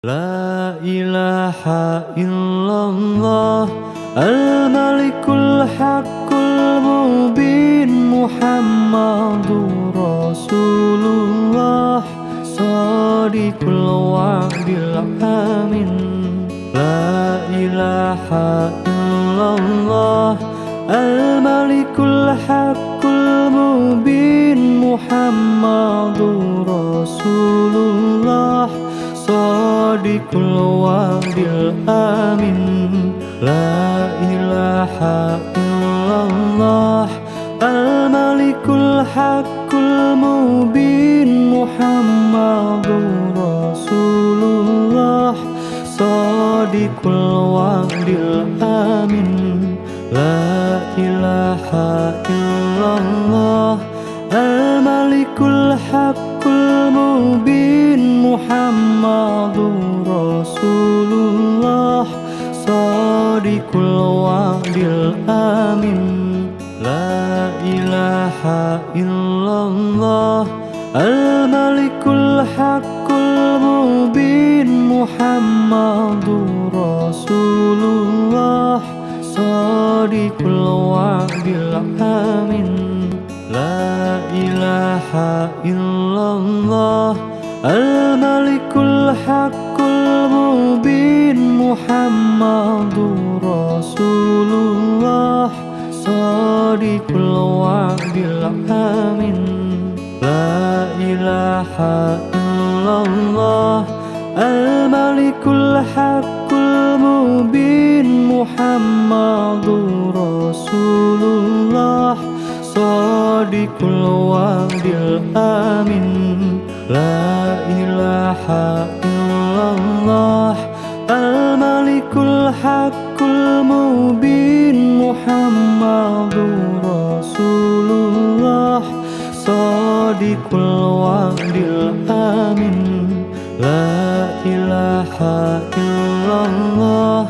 La ilaha illallah Al-Malikul Haqqul Mubin Muhammadur Rasulullah Shadiqul Wa'dil Amin. La ilaha illallah Al-Malikul Haqqul Mubin Muhammadur Rasulullah Shadiqul Wa'dil Amin. La ilaha illallah Al-Malikul Haqqul Mubin Muhammadur Rasulullah Shadiqul Wa'dil Amin. La ilaha illallah Al-Malikul Haqqul Mubin Muhammadur Rasulullah Shadiqul Wa'dil Amin. La ilaha illallah Al-Malikul Haqqul Mubin Muhammadur Rasulullah Shadiqul Wa'dil Amin. La ilaha illallah Al-Malikul Haqqul Mubin Muhammadur Rasulullah Shadiqul Wa'dil Amin. La ilaha illallah Al-Malikul Haqqul Mubin Muhammadur Rasulullah Shadiqul Wa'dil Amin. La ilaha illallah Al-Malikul Haqqul Mubin Muhammadur Rasulullah Shadiqul Wa'dil Amin. La ilaha illallah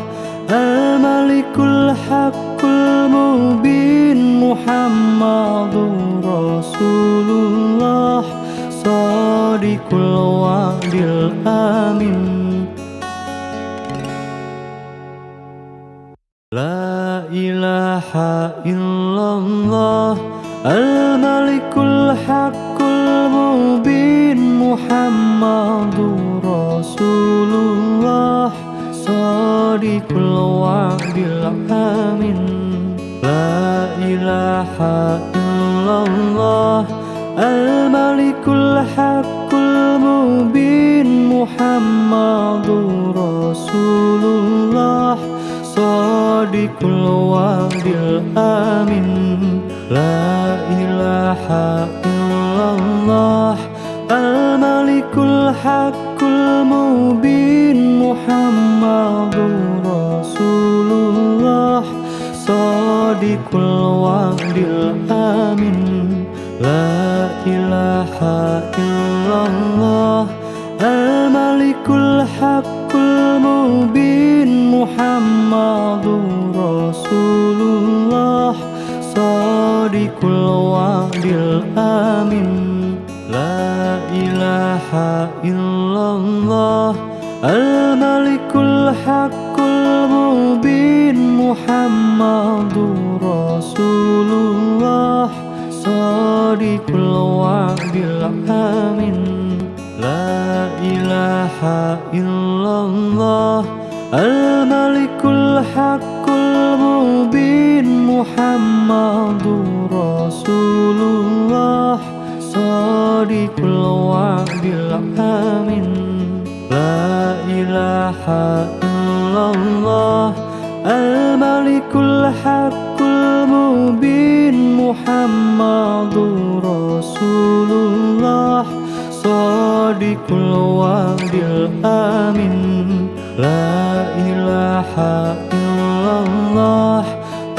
Al-Malikul Haqqul Mubin Muhammadur Rasulullah Shadiqul Wa'dil Amin. La ilaha illallah Al-Malikul Haqqul Mubin Muhammadur Rasulullah Shadiqul Wa'dil Amin. La ilaha illallah Al-Malikul Haqqul Mubin Muhammadur Rasulullah Shadiqul Wa'dil Amin. La ilaha illallah Al-Malikul Haqqul Mubin Muhammadur Rasulullah Shadiqul Wa'dil Amin. La ilaha illallah Al-Malikul Haqqul Mubin Muhammadur Rasulullah Shadiqul Wa'dil Amin. La ilaha illallah Al-Malikul Haqqul Mubin Muhammadur Rasulullah Shadiqul Wa'dil Amin. La ilaha illallah Al-Malikul Haqqul Mubin Muhammadur Rasulullah Shadiqul Wa'dil Amin. La ilaha illallah Al-Malikul Haqqul Mubin Muhammadur Rasulullah Shadiqul Wa'dil Amin. La ilaha illallah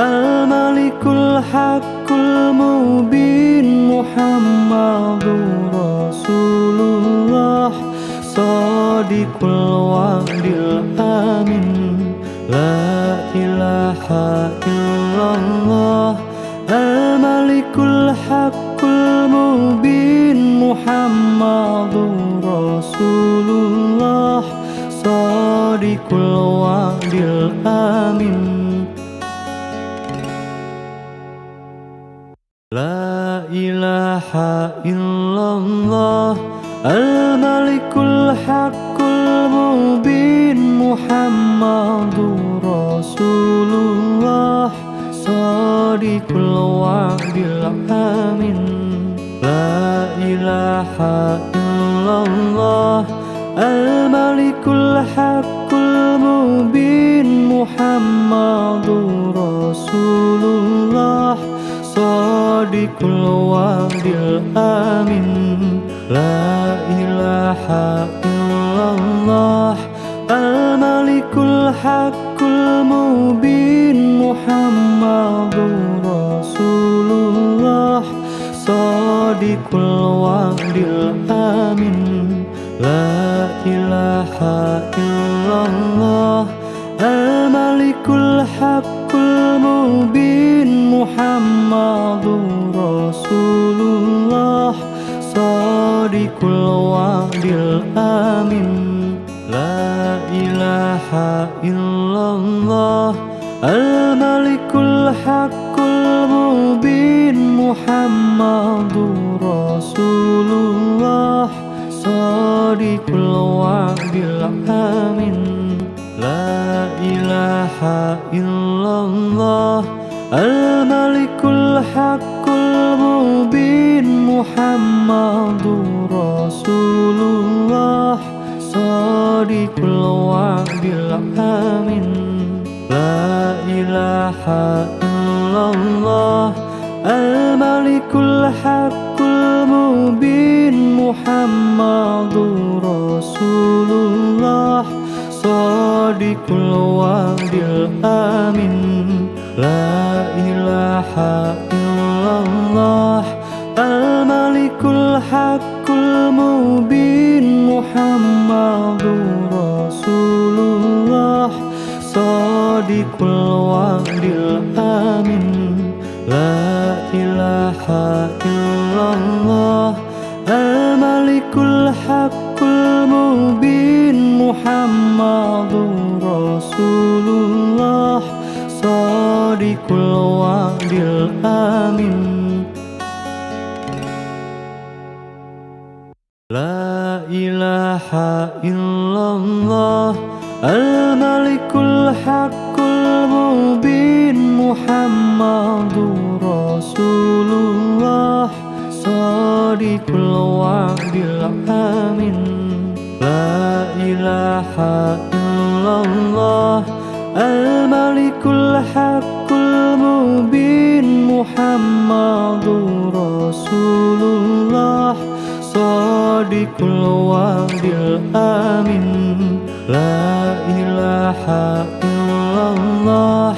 Al-Malikul Haqqul Mubin Muhammadur Rasulullah Shadiqul Wa'dil Amin. La ilaha illallah Al-Malikul Haqqul Mubin Muhammadur Rasulullah Sadiqul wa'dil amin. La ilaha illallah al-malikul haqqul mubin Muhammadur Rasulullah Sadiqul wa'dil amin. La ilaha illallah al-malikul haqqul mubin Muhammadur Rasulullah Sadiqul wa'dil amin. La ilaha illallah al-malikul haqqul mubin Muhammadur Rasulullah Sadiqul wa'dil amin. La ilaha illallah al-malikul haqqul mubin Muhammadur Rasulullah Sadiqul wa'dil amin. La ilaha illallah al-malikul haqqul mubin Muhammadur Rasulullah Sadiqul wa'dil amin. La ilaha illallah al-malikul haqqul mubin Muhammadur Rasulullah Sadiqul wa'dil amin. La ilaha illallah al-malikul haqqul mubin Muhammadur Rasulullah Sadiqul wa'dil amin. La ilaha illallah al-malikul haqqul mubin Muhammadur Rasulullah Sadiqul wa'dil amin. La ilaha illallah al-malikul haqqul mubin Muhammadur Rasulullah Sadiqul wa'dil amin. La ilaha illallah al-malikul haqqul mubin Muhammadur Rasulullah Sadiqul wa'dil amin. La ilaha illallah al-malikul haqqul mubin Muhammadur Rasulullah Sadiqul wa'dil amin. La ilaha illallah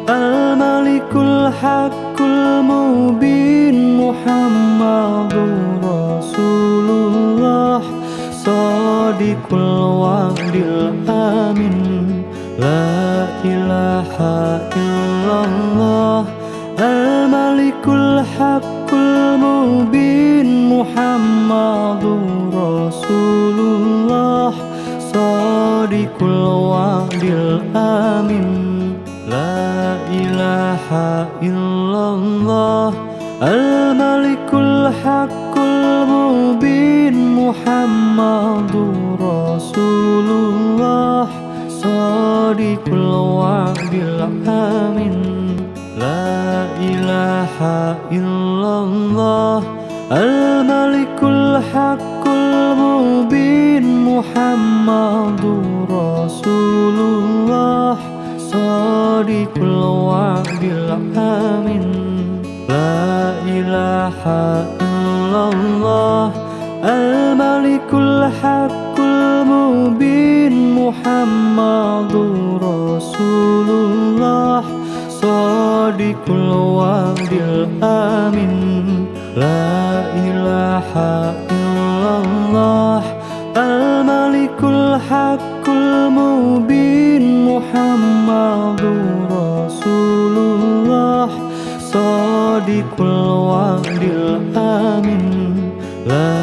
al-malikul haqqul mubin Muhammadur Rasulullah Sadiqul wa'dil amin. La ilaha illallah al-malikul haqqul mubin Muhammadur Rasulullah Sadiqul wa'dil amin. La ilaha illallah al-malikul haqqul mubin Muhammadur Rasulullah Sadiqul wa'dil amin. La ilaha illallah al-malikul haqqul mubin Muhammadur Rasulullah Sadiqul wa'dil amin. La ilaha illallah al-malikul haqqul mubin Muhammadur Rasulullah Sadiqul wa'dil amin. La ilaha illallah al-malikul haqqul mubin Muhammadur Rasulullah Sadiqul wa'dil amin. La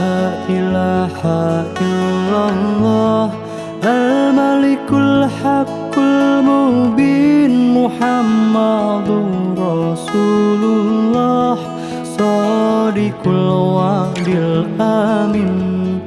ilaha illallah al Al-Malikul Haqqul Mubin Muhammadur Rasulullah Shadiqul Wa'dil Amin.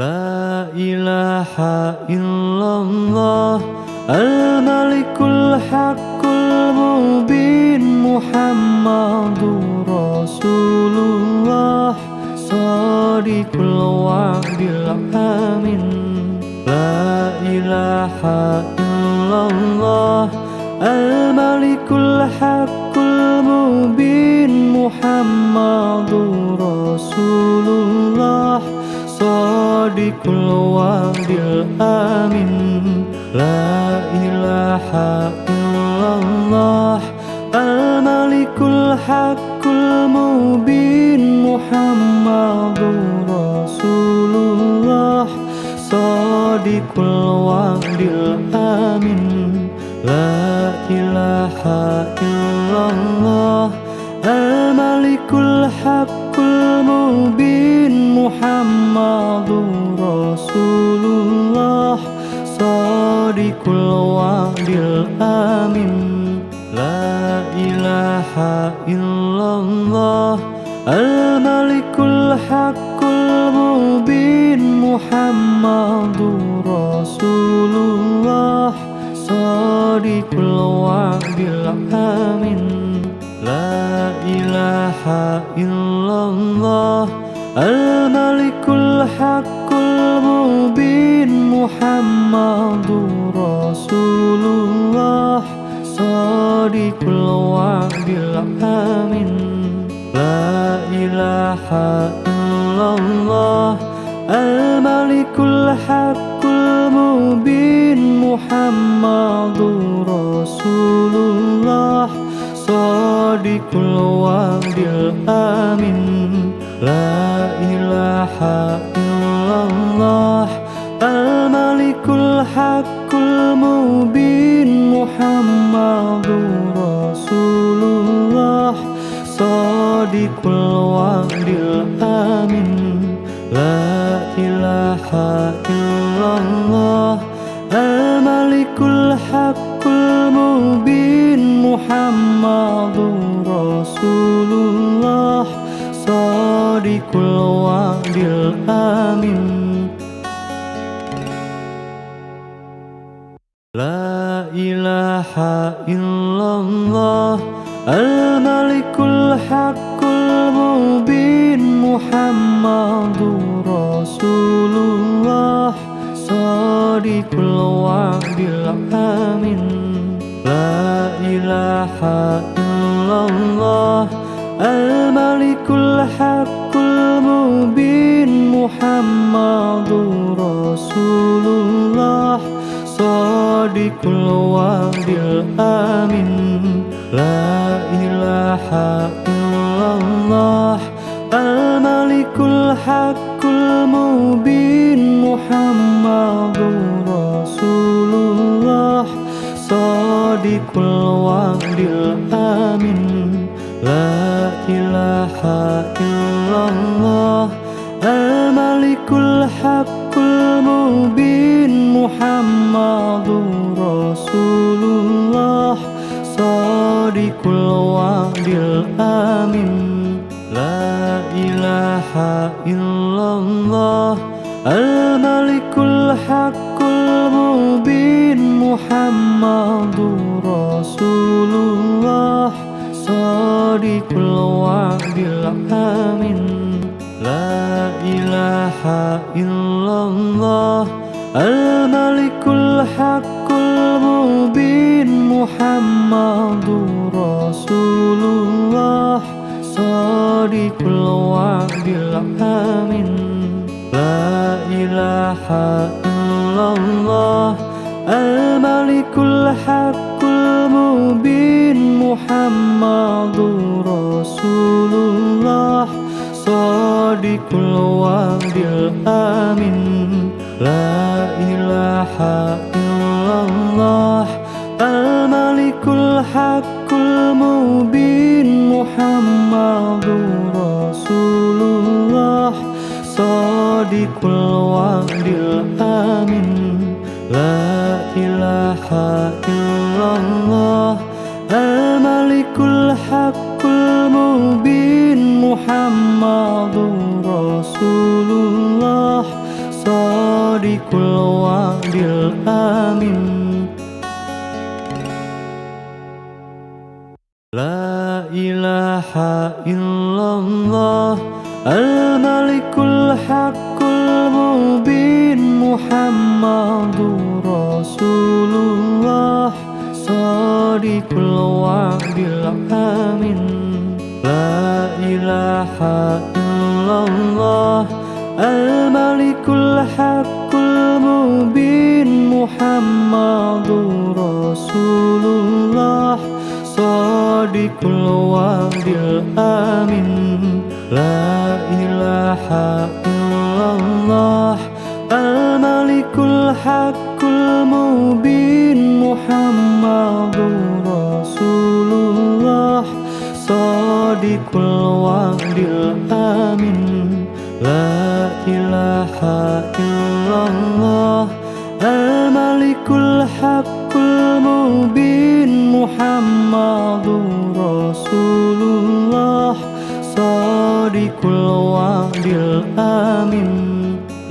La ilaha illallah Al-Malikul Haqqul Mubin Muhammadur Rasulullah Shadiqul Wa'dil Amin. La ilaha illallah Al-Malikul Haqqul Mubin Muhammadur Rasulullah Shadiqul Wa'dil Amin. La ilaha illallah Al-Malikul Haqqul Mubin Muhammadur Rasulullah Shadiqul Wa'dil Amin. La ilaha illallah Al-Malikul Haqqul Mubin Muhammadur Rasulullah Shadiqul Wa'dil Amin. La ilaha illallah Al-Malikul Haqqul Mubin Muhammadur Rasulullah Shadiqul Wa'dil Amin. La ilaha illallah Al-Malikul Haqqul Mubin Muhammadur Rasulullah Shadiqul Wa'dil Amin. La ilaha illallah Al-Malikul Haqqul Mubin Muhammadur Rasulullah Shadiqul Wa'dil Amin. La ilaha illallah Al-Malikul Haqqul Mubin Muhammadur Rasulullah Shadiqul Wa'dil Amin. La ilaha illallah Al-Malikul Haqqul Mubin Muhammadur Rasulullah Shadiqul Wa'dil Amin. La ilaha illallah Al-Malikul Haqqul Mubin Muhammadur Rasulullah Shadiqul Wa'dil Amin. La ilaha illallah Al-Malikul Haqqul Mubin Muhammadur Rasulullah Shadiqul Wa'dil Amin. La ilaha illallah Al-Malikul Haqqul Mubin Muhammadur Rasulullah Shadiqul Wa'dil Amin. La ilaha illallah Al-Malikul Haqqul Mubin Muhammadur Rasulullah Shadiqul Wa'dil Amin. La ilaha illallah Al-Malikul Haqqul Mubin Muhammadur Rasulullah Shadiqul Wa'dil Amin. La ilaha illallah Al-Malikul Haqqul Mubin Muhammadur Rasulullah Shadiqul Wa'dil Amin. La ilaha illallah Al-Malikul Haqqul Mubin Muhammadur Rasulullah Shadiqul Wa'dil Amin. La ilaha illallah Al-Malikul Haqqul Mubin Muhammadur Rasulullah Shadiqul wa'dil amin. La ilaha illallah al-malikul haqqul mubin Muhammadur Rasulullah shadiqul wa'dil amin. La ilaha illallah al-malikul haqqul mubin Muhammadur Rasulullah shadiqul wa'dil amin. La ilaha illallah al-malikul haqqul mubin Muhammadur Rasulullah shadiqul wa'dil amin. La ilaha illallah al-malikul haqqul mubin Muhammadur Rasulullah shadiqul wa'dil amin. La ilaha illallah al-malikul haqqul mubin Muhammadur Rasulullah shadiqul wa'dil amin.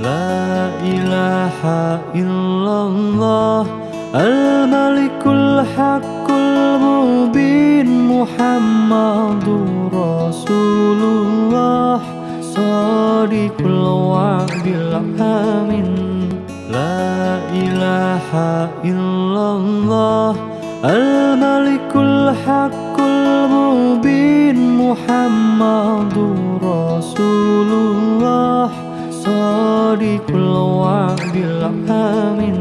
La ilaha illallah al-malikul haqqul mubin Muhammadur Rasulullah shadiqul wa'dil amin. La ilaha illallah al-malikul haqqul mubin Muhammadur Rasulullah shadiqul wa'dil amin.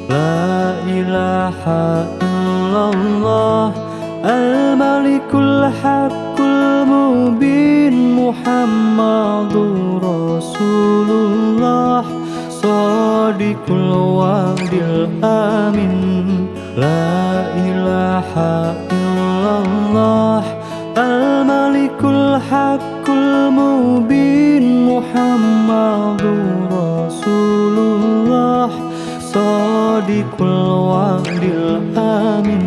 La ilaha illallah al-malikul haqqul mubin Muhammadur Rasulullah shadiqul wa'dil amin. La ilaha illallah al-malikul haqqul mubin Muhammadur Rasulullah shadiqul wa'dil amin.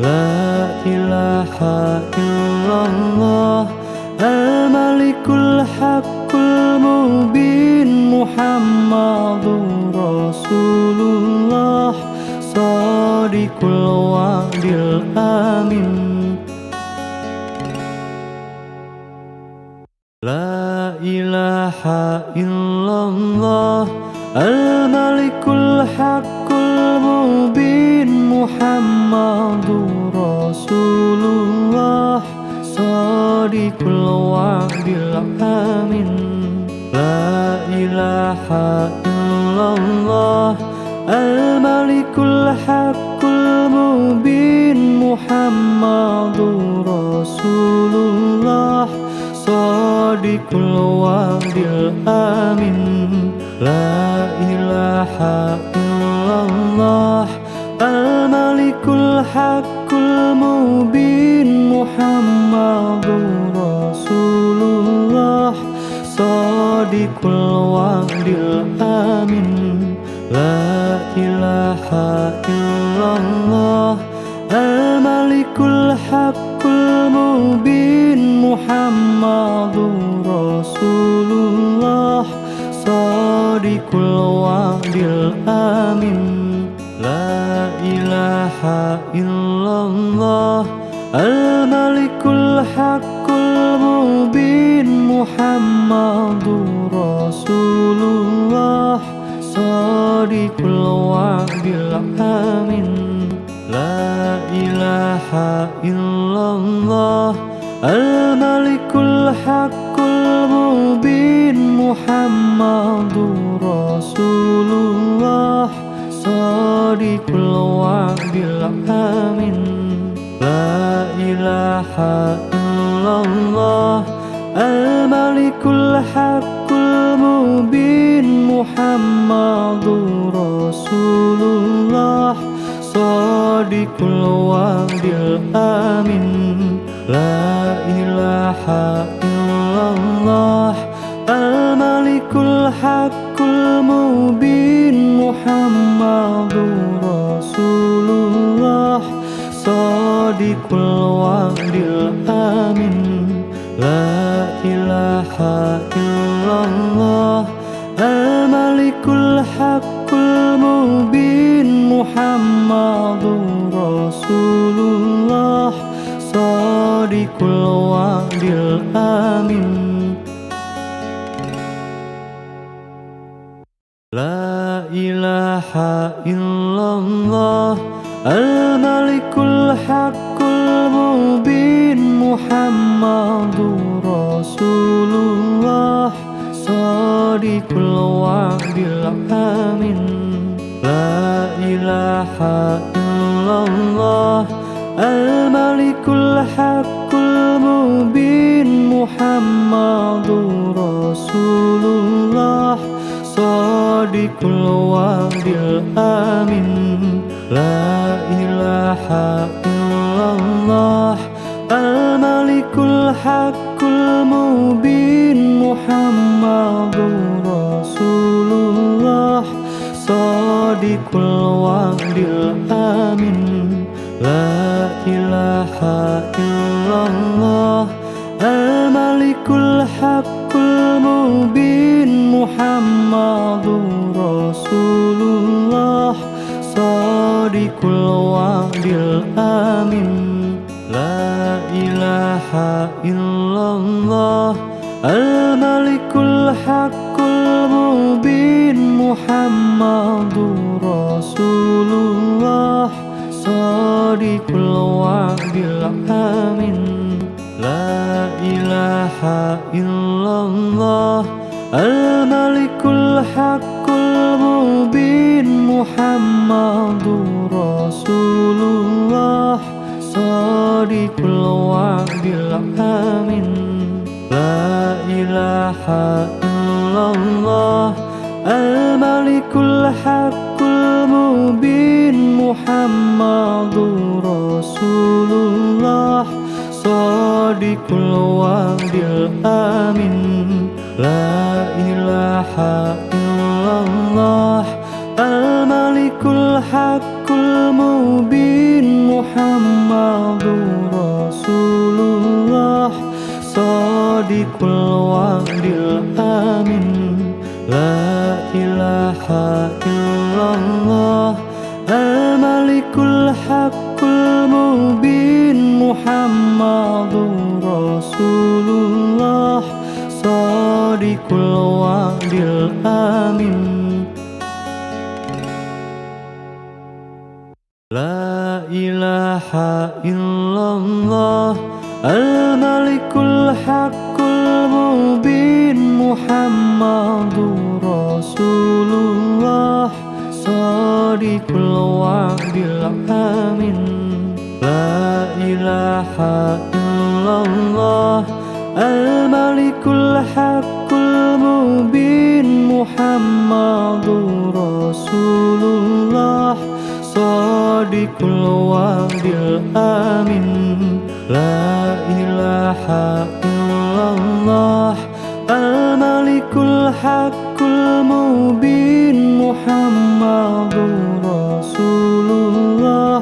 La ilaha illallah al-malikul haqqul mubin Muhammadur Rasulullah shadiqul wa'dil amin. La ilaha illallah al-malikul haqqul mubin Muhammadur Rasulullah shadiqul wa'dil amin. La ilaha illallah al-malikul haqqul mubin Muhammadur Rasulullah shadiqul wa'dil amin. La ilaha illallah al-malikul haqqul mubin Muhammadur Rasulullah shadiqul wa'dil amin. La ilaha illallah al-malikul haqqul mubin Muhammadur Rasulullah shadiqul wa'dil amin. La ilaha illallah al-malikul haqqul mubin Muhammadur Rasulullah shadiqul wa'dil amin. La ilaha illallah al-malikul haqqul mubin Muhammadur Rasulullah shadiqul wa'dil amin. La ilaha illallah al-malikul haqqul mubin Muhammadur Rasulullah shadiqul wa'dil amin. La ilaha illallah al-malikul haqqul المبين محمد رسول الله صادق الوعد الأمين لا إله إلا الله الملك الحق المبين محمد رسول الله صادق الوعد الأمين لا إله إلا الله الملك الحق المبين محمد رسول الله صادق الوعد الأمين لا إله إلا الله الملك الحق المبين محمد رسول الله صادق الوعد الأمين لا إله إلا الله الملك الحق المبين محمد رسول الله صادق الوعد الأمين لا إله إلا الله الملك الحق المبين محمد رسول الله صادق الوعد الأمين لا إله إلا الله الملك الحق المبين محمد رسول الله صادق الوعد الأمين لا إله إلا الله الملك الحق المبين محمد رسول الله صادق الوعد الأمين لا إله إلا الله الملك الحق المبين محمد رسول الله صادق الوعد الأمين لا إله إلا الله الملك الحق المبين محمد رسول الله صادق الوعد الأمين لا إله إلا الله الملك الحق المبين محمد رسول الله صادق الوعد الأمين لا إله إلا الله الملك الحق المبين محمد رسول الله صادق الوعد الأمين لا إله إلا الله الملك الحق المبين محمد رسول الله صادق الوعد الأمين لا إله إلا الله الملك الحق المبين محمد رسول الله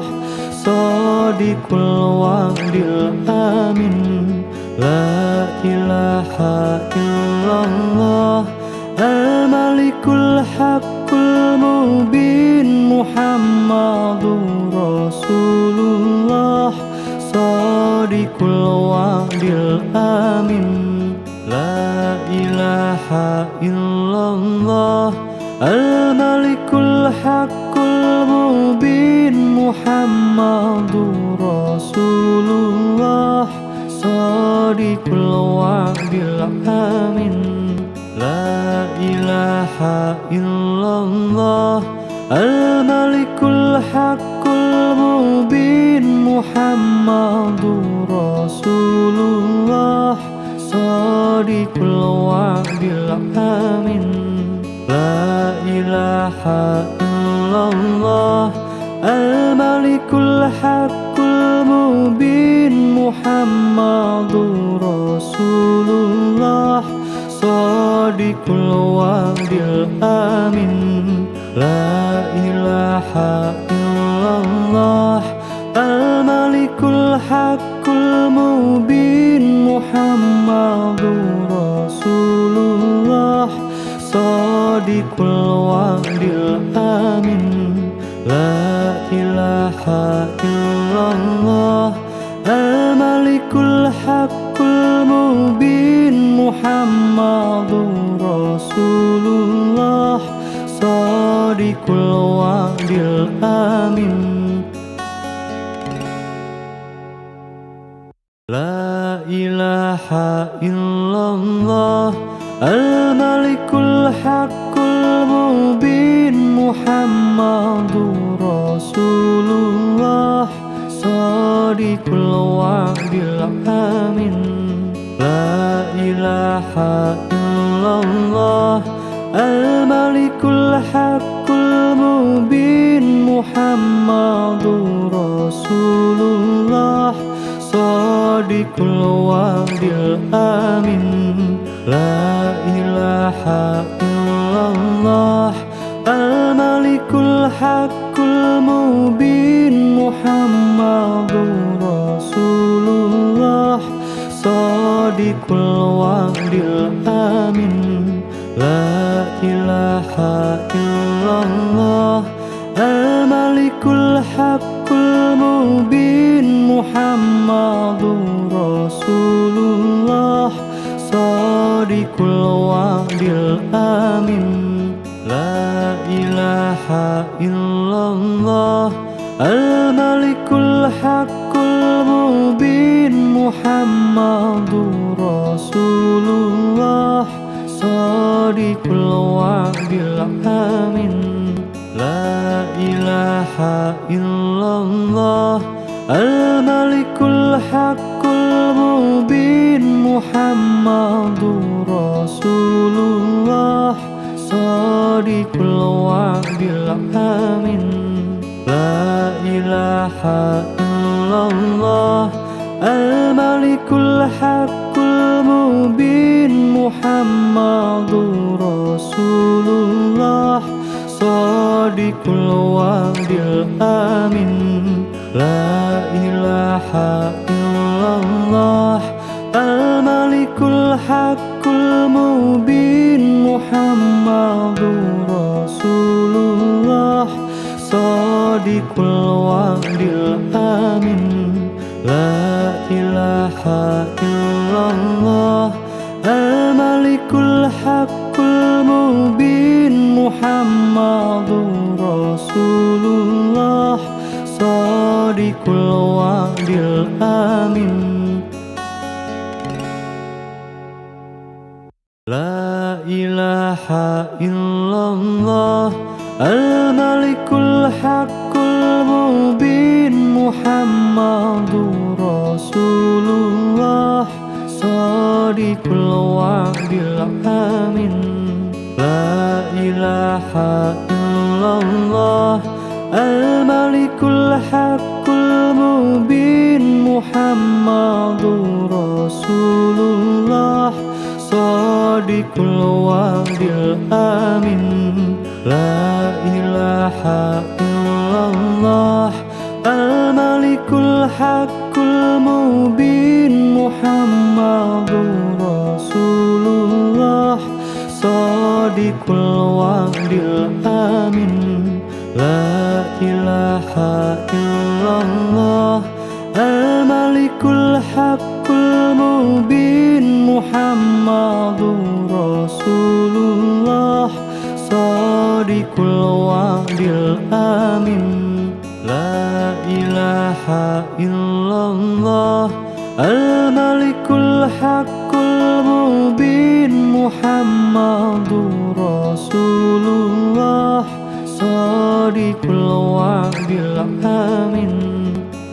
صادق الوعد الأمين لا إله إلا الله الملك الحق المبين محمد رسول الله صادق الوعد الأمين لا إله إلا الله الملك الحق المبين محمد رسول الله صادق الوعد الأمين لا إله إلا الله الملك الحق المبين محمد رسول الله صادق الوعد الأمين لا إله إلا الله الملك الحق المبين محمد رسول الله Shadiqul wa'dil amin. La ilaha illallah al-malikul haqqul mubin Muhammadur Rasulullah Shadiqul wa'dil amin. La ilaha illallah al-malikul haqqul mubin Muhammadur Rasulullah Shadiqul wa'dil amin. La ilaha illallah al-malikul haqqul mubin Muhammadur Rasulullah Shadiqul wa'dil amin. La ilaha illallah al-malikul haqqul mubin Muhammadur Rasulullah Shadiqul wa'dil amin. La ilaha illallah al-malikul haqqul mubin Muhammadur Rasulullah Shadiqul wa'dil amin. La ilaha illallah al-malikul haqqul mubin Muhammadur Rasulullah Shadiqul wa'dil amin. La ilaha illallah al-malikul haqqul mubin Muhammadur Rasulullah Shadiqul wa'dil amin. La ilaha illallah al-malikul haqqul mubin Muhammadur Rasulullah Shadiqul wa'dil amin. La ilaha illallah al-malikul haqqul mubin Muhammadur Rasulullah Shadiqul wa'dil amin. La ilaha illallah al-malikul haqqul mubin Muhammadur Rasulullah Shadiqul wa'dil amin. La ilaha illallah al-malikul haqqul mubin Muhammadur Rasulullah Shadiqul wa'dil amin. La ilaha illallah al-malikul haqqul mubin Muhammadur Rasulullah Shadiqul wa'dil amin. La ilaha illallah al-malikul haqqul mubin Muhammadur Rasulullah Shadiqul wa'dil amin. La ilaha illallah al-malikul haqqul mubin Muhammadur Rasulullah Shadiqul wa'dil amin. La ilaha illallah al-malikul haqqul mubin Muhammadur Rasulullah Shadiqul wa'dil amin. La ilaha illallah al-malikul haqqul mubin Muhammadur Rasulullah Shadiqul wa'dil amin.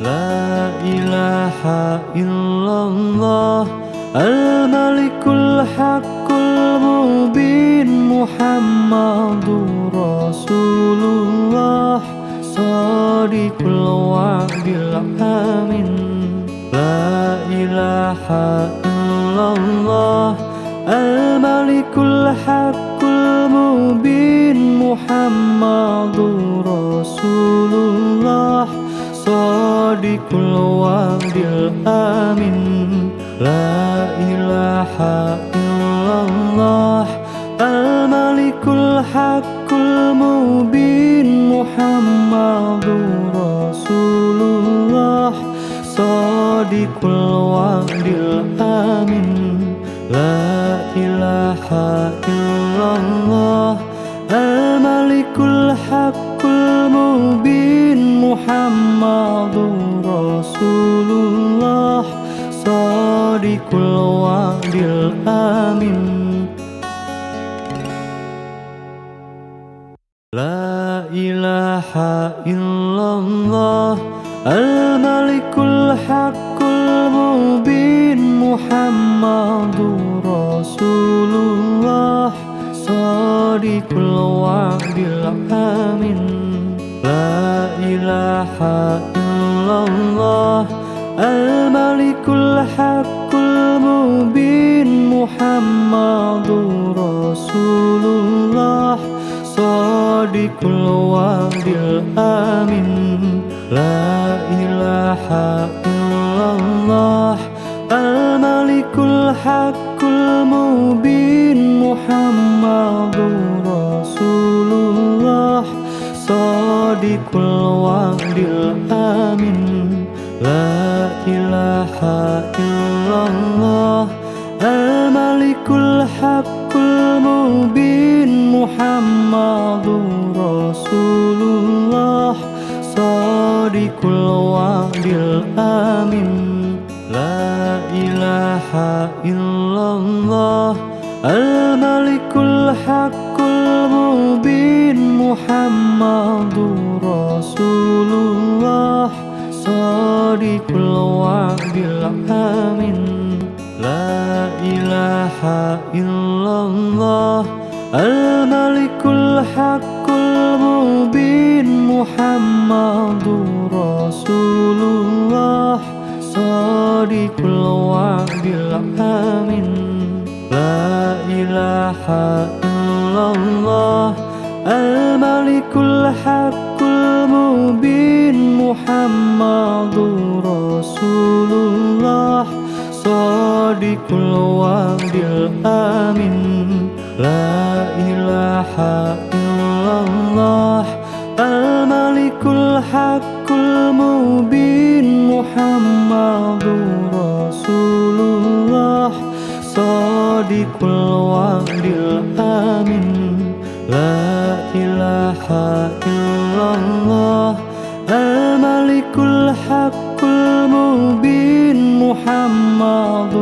La ilaha illallah al-malikul haqqul mubin Muhammadur Rasulullah Shadiqul wa'dil amin. La ilaha illallah al-malikul الحق المبين محمد رسول الله صادق الوعد الأمين لا إله إلا الله الملك الحق المبين محمد رسول الله صادق الوعد الأمين لا إله إلا الله الملك الحق المبين محمد رسول الله صادق الوعد الأمين لا إله إلا الله الملك الحق المبين محمد رسول الله صادق الوعد الأمين لا إله إلا الله الملك الحق المبين محمد رسول الله صادق الوعد الأمين لا إله إلا الله الملك الحق المبين محمد رسول الله صادق الوعد الأمين لا إله إلا الله الملك الحق المبين محمد رسول الله صادق الوعد الأمين لا إله إلا الله الملك الحق المبين محمد رسول الله صادق الوعد الأمين لا إله إلا الله الملك الحق المبين محمد رسول الله صادق الوعد الأمين لا إله إلا الله الملك الحق المبين محمد رسول الله صادق الوعد الأمين لا إله إلا الله الملك الحق المبين محمد رسول الله صادق الوعد الأمين لا إله إلا الله الملك الحق المبين محمد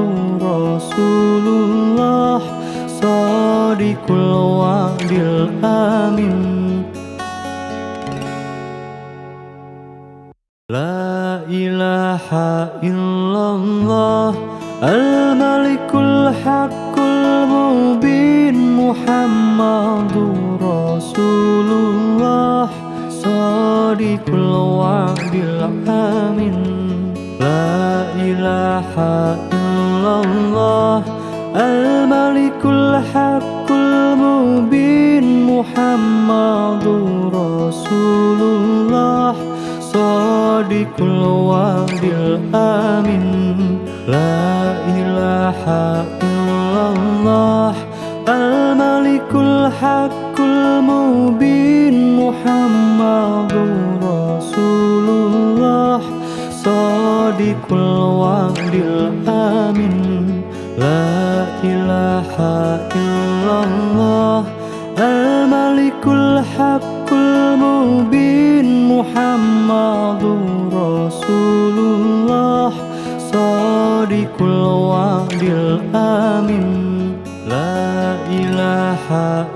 رسول الله صادق الوعد الأمين لا إله إلا الله الملك الحق المبين محمد رسول الله صادق الوعد الأمين لا إله إلا الله الملك الحق المبين محمد رسول الله صادق الوعد الأمين لا إله إلا الله الملك الحق المبين محمد رسول الله صادق الوعد الأمين لا إله إلا الله الملك الحق المبين محمد رسول الله صادق الوعد الأمين لا إله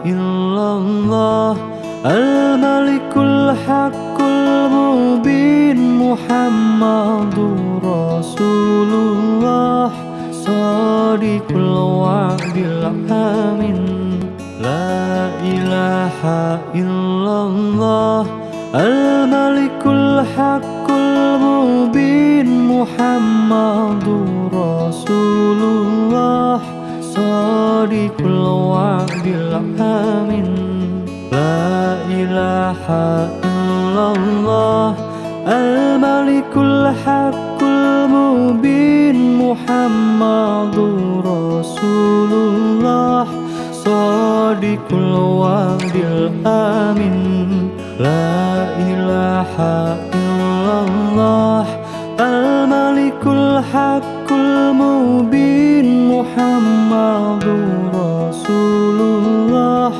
إلا الله الملك الحق المبين محمد رسول الله صادق الوعد الأمين لا إله إلا الله الملك الحق المبين محمد رسول الله صادق الوعد الآمن لا إله إلا الله الملك الحق المبين محمد رسول الله صادق الوعد الآمن لا إله إلا الله الملك الحق المبين محمد رسول الله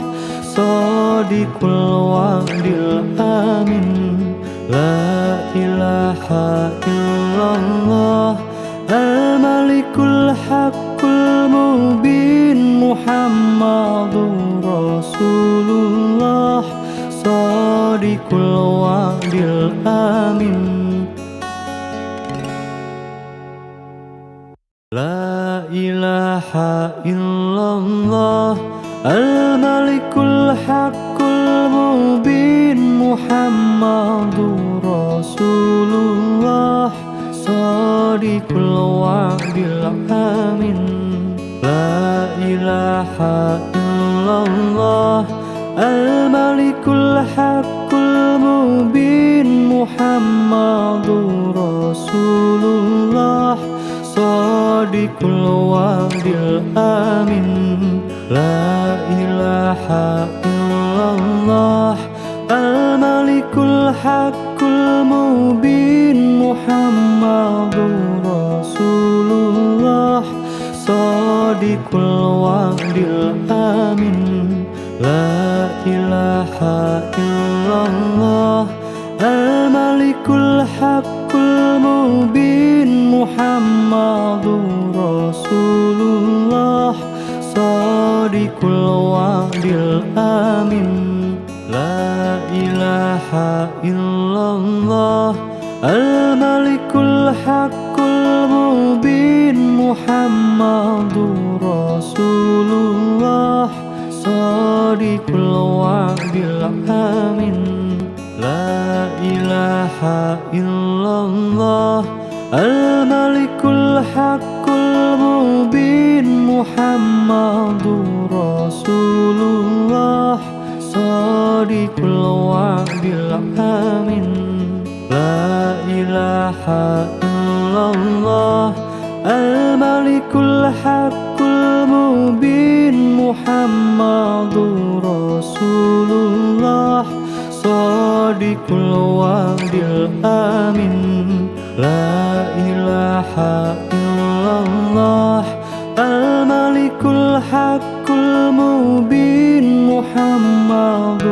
صادق الوعد الآمن لا إله إلا الله الملك الحق المبين محمد رسول الله صادق الوعد الآمن لا إله إلا الله الملك الحق المبين محمد رسول الله صادق الوعد الآمن لا إله إلا الله الملك الحق المبين محمد رسول الله صادق الوعد الآمن لا إله إلا الله الملك الحق المبين محمد رسول الله صادق الوعد الآمن لا إله إلا الله الملك الحق المبين محمد رسول الله صادق الوعد الآمن لا إله إلا الله الملك الحق المبين محمد رسول الله صادق الوعد الآمن لا إله إلا الله الملك الحق المبين محمد رسول الله صادق الوعد الآمن لا إله إلا الله الملك الحق المبين محمد رسول الله صادق الوعد الآمن لا إله إلا الله الملك الحق المبين محمد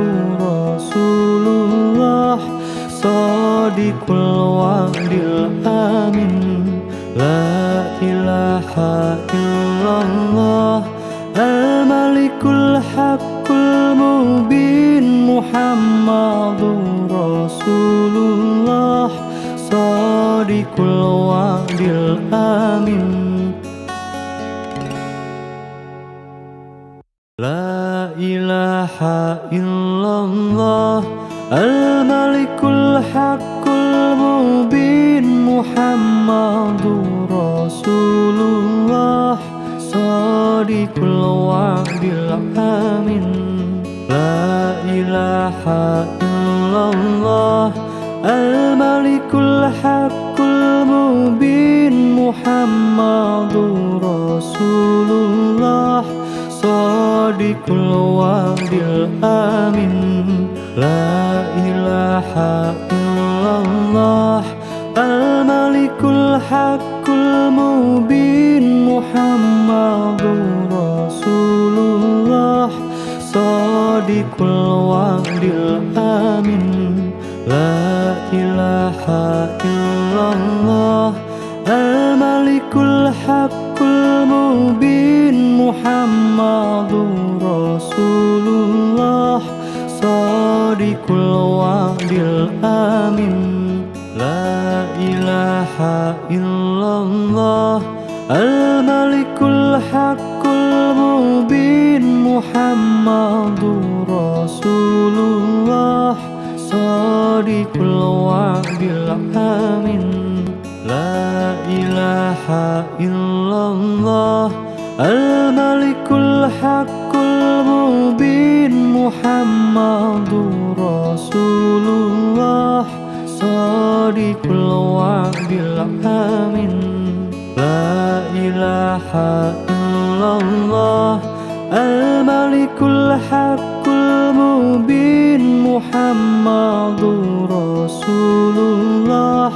رسول الله صادق الوعد الآمن لا إله إلا الله الملك الحق المبين محمد رسول الله صادق الوعد الآمن لا إله إلا الله الملك الحق المبين محمد رسول الله صادق الوعد الآمن لا إله إلا الله الملك الحق المبين محمد رسول الله صادق الوعد الآمن لا إله إلا الله الملك الحق المبين محمد رسول الله صادق الوعد الآمن لا إله إلا الله الملك الحق المبين محمد رسول الله صادق الوعد الآمن لا إله إلا الله الملك الحق المبين محمد رسول الله صادق الوعد الآمن لا إله إلا الله الملك الحق المبين Rasulullah Shadiqul wa'dil amin. La ilaha illallah al-malikul haqqul mubin Muhammadur Rasulullah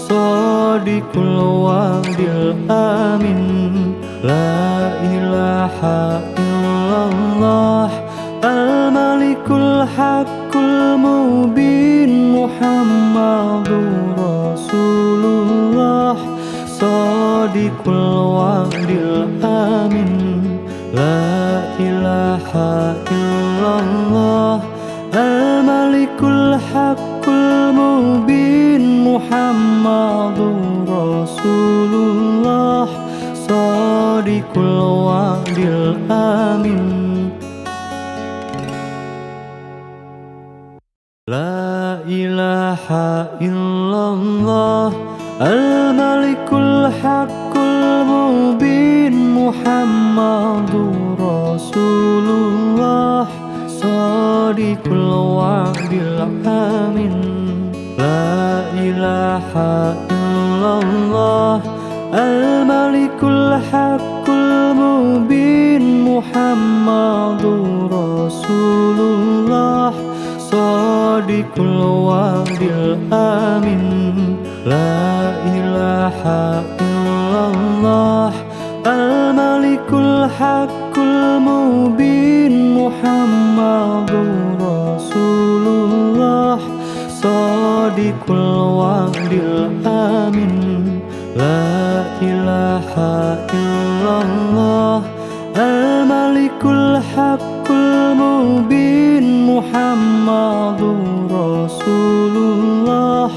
Shadiqul wa'dil amin. La ilaha illallah al-malikul haqqul mubin Muhammadur Rasulullah Shadiqul wa'dil amin. La ilaha illallah al-malikul haqqul mubin Muhammadur Rasulullah Shadiqul wa'dil amin. La ilaha illallah al-malikul haqqul mubin Muhammadur Rasulullah Shadiqul wa'dil amin. La ilaha illallah al-malikul haqqul mubin Muhammadur Rasulullah Shadiqul wa'dil amin. La ilaha illallah al-malikul haqqul mubin Muhammadur Rasulullah Shadiqul wa'dil amin. La ilaha illallah al-malikul haqqul mubin Muhammadur Rasulullah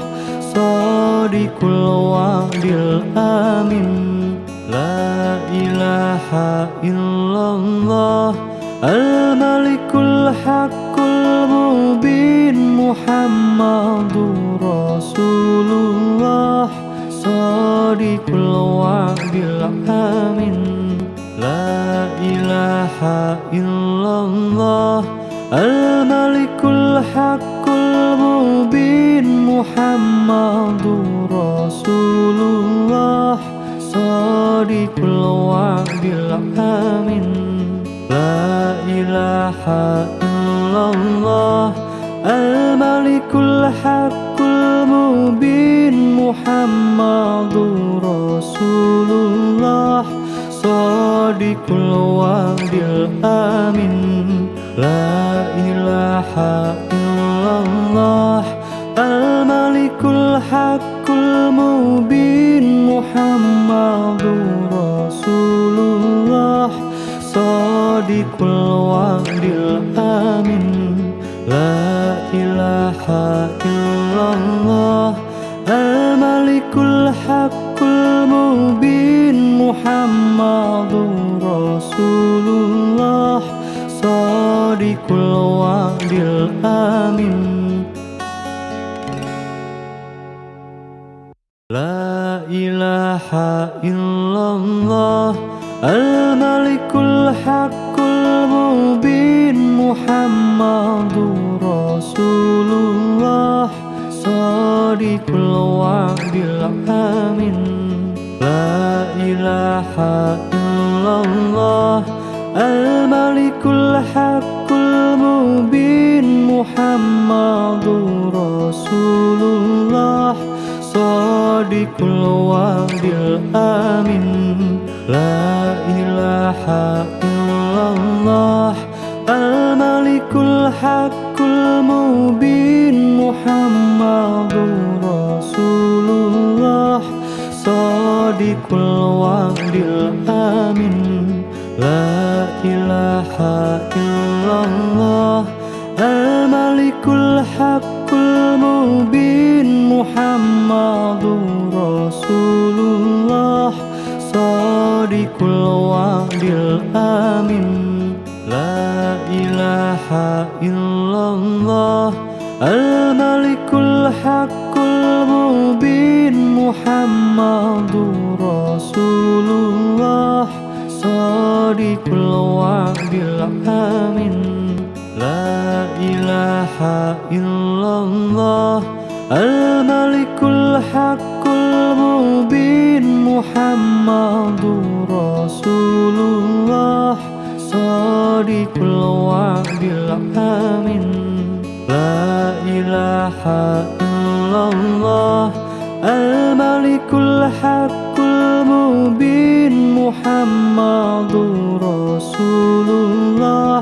Shadiqul wa'dil amin. La ilaha illallah al-malikul haqqul mubin Muhammadur Rasulullah Shadiqul wa'dil amin. La ilaha illallah al-malikul haqqul mubin Muhammadur Rasulullah Shadiqul wa'dil amin. La ilaha illallah al-malikul haqqul mubin Muhammadur Rasulullah Shadiqul wa'dil amin. La ilaha illallah al-malikul haqqul mubin Muhammadur Rasulullah Shadiqul wa'dil amin. La ilaha illallah al-malikul haqqul mubin Muhammadur Rasulullah Shadiqul wa'dil amin. La ilaha illallah al-malikul haqqul mubin Muhammadur Rasulullah Shadiqul wa'dil amin. La ilaha illallah al-malikul haqqul mubin Muhammadur Rasulullah Shadiqul wa'dil amin. La ilaha illallah al-malikul haqqul mubin Muhammadur Rasulullah Shadiqul wa'dil amin. La ilaha illallah al-malikul haqqul mubin Muhammadur Rasulullah Shadiqul wa'dil amin. La ilaha illallah al-malikul haqqul mubin Muhammadur Rasulullah Shadiqul wa'dil amin. La ilaha illallah Al-Malikul Haqqul Mubin Muhammadur Rasulullah Shadiqul wa'dil amin La ilaha illallah Al-Malikul Haqqul Mubin Muhammadur Rasulullah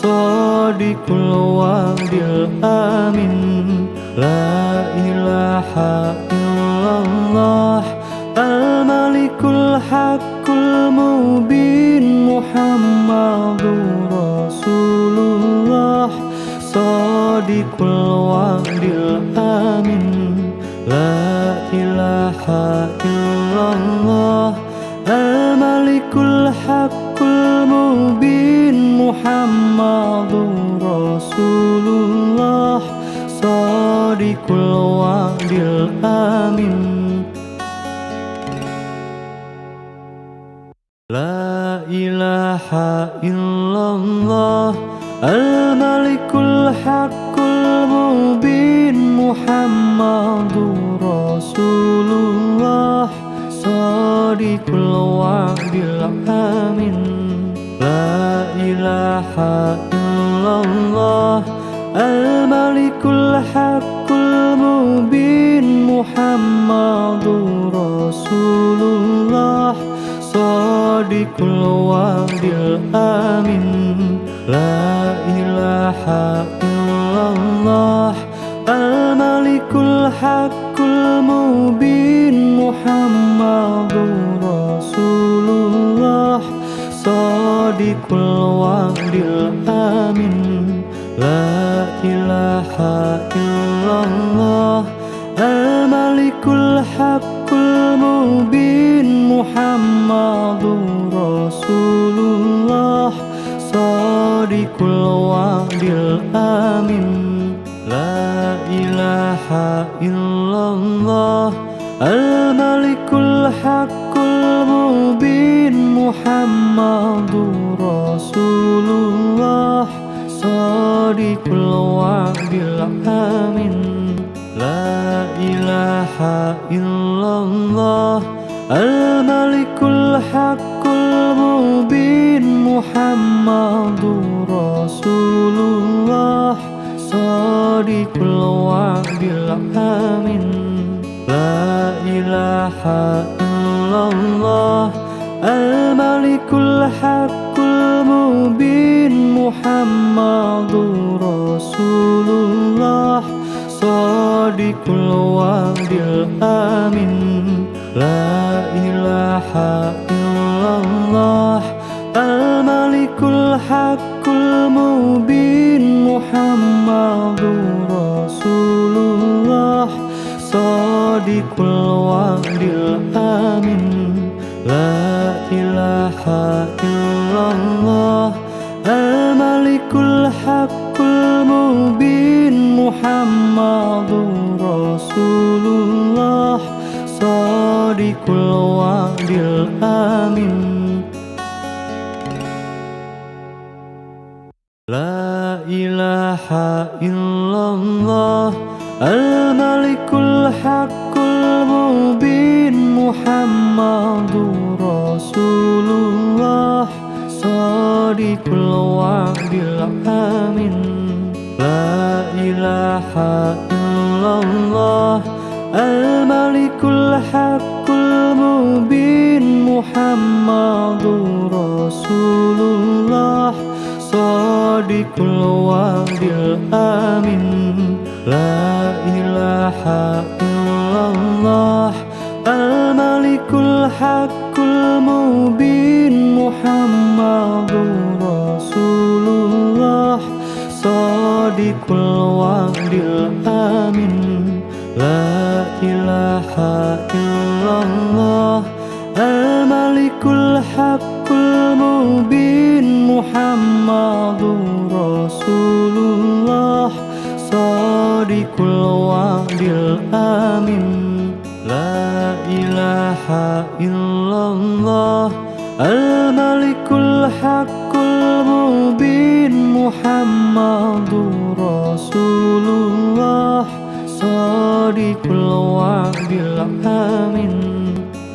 Shadiqul wa'dil amin La ilaha illallah Al-Malikul Haqqul Mubin Muhammadur Rasulullah Shadiqul wa'dil amin La ilaha illallah Al-Malikul Haqqul Mubin Muhammadur Rasulullah Shadiqul wa'dil amin La ilaha illallah Al-Malikul Haqqul Mubin Muhammadur Rasulullah Shadiqul wa'dil amin La ilaha illallah Al-Malikul Haqqul Mubin Muhammadur Rasulullah Shadiqul wa'dil amin La ilaha illallah Al-Malikul Haqqul Mubin Muhammadur Rasulullah Shadiqul wa'dil amin La ilaha illallah Al-Malikul Haqqul Mubin Muhammadur Rasulullah Shadiqul wa'dil amin La ilaha illallah Al-Malikul Haqqul Mubin Muhammadur Rasulullah Shadiqul wa'dil amin La ilaha illallah Al-Malikul Haqqul Mubin Muhammadur Rasulullah Shadiqul wa'dil amin La ilaha illallah Al-Malikul Haqqul Mubin Muhammadur Rasulullah Shadiqul wa'dil amin La ilaha illallah Al-Malikul Haqqul Mubin Muhammadur Rasulullah Shadiqul wa'dil amin La ilaha illallah Al-Malikul Haqqul Mubin Muhammadur Rasulullah Shadiqul wa'dil amin La ilaha illallah Al-Malikul Haqqul Mubin Muhammadur Rasulullah Shadiqul wa'dil amin La ilaha illallah Al-Malikul Haqqul Mubin Muhammadur Rasulullah Shadiqul wa'dil amin La ilaha illallah Al-Malikul Haqqul Mubin Muhammadur Rasulullah Shadiqul wa'dil amin La ilaha illallah Al-Malikul Haqqul Mubin Muhammadur Rasulullah Shadiqul wa'dil amin La ilaha illallah Al-Malikul Haqqul Mubin Muhammadur Muhammadur Rasulullah Shadiqul wa'dil amin.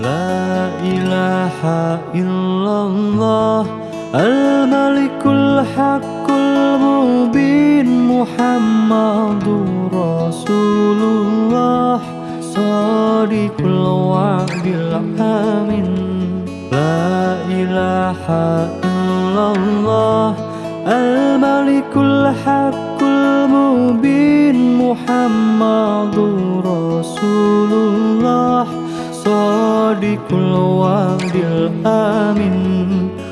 La ilaha illallah Al-Malikul Haqqul Mubin Muhammadur Rasulullah Shadiqul wa'dil amin. La ilaha illallah Al-Malikul Haqqul Mubin Muhammadur Rasulullah Shadiqul wa'dil amin.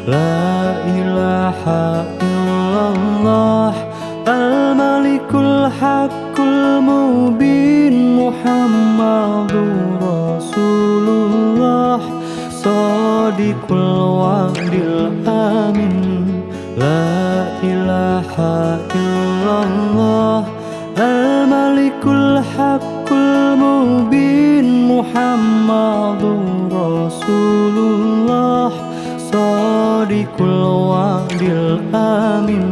La ilaha illallah Al-Malikul Haqqul Mubin Muhammadur Rasulullah Shadiqul wa'dil amin. La ilaha illallah Al-Malikul Haqqul Mubin Muhammadur Rasulullah Shadiqul wa'dil amin.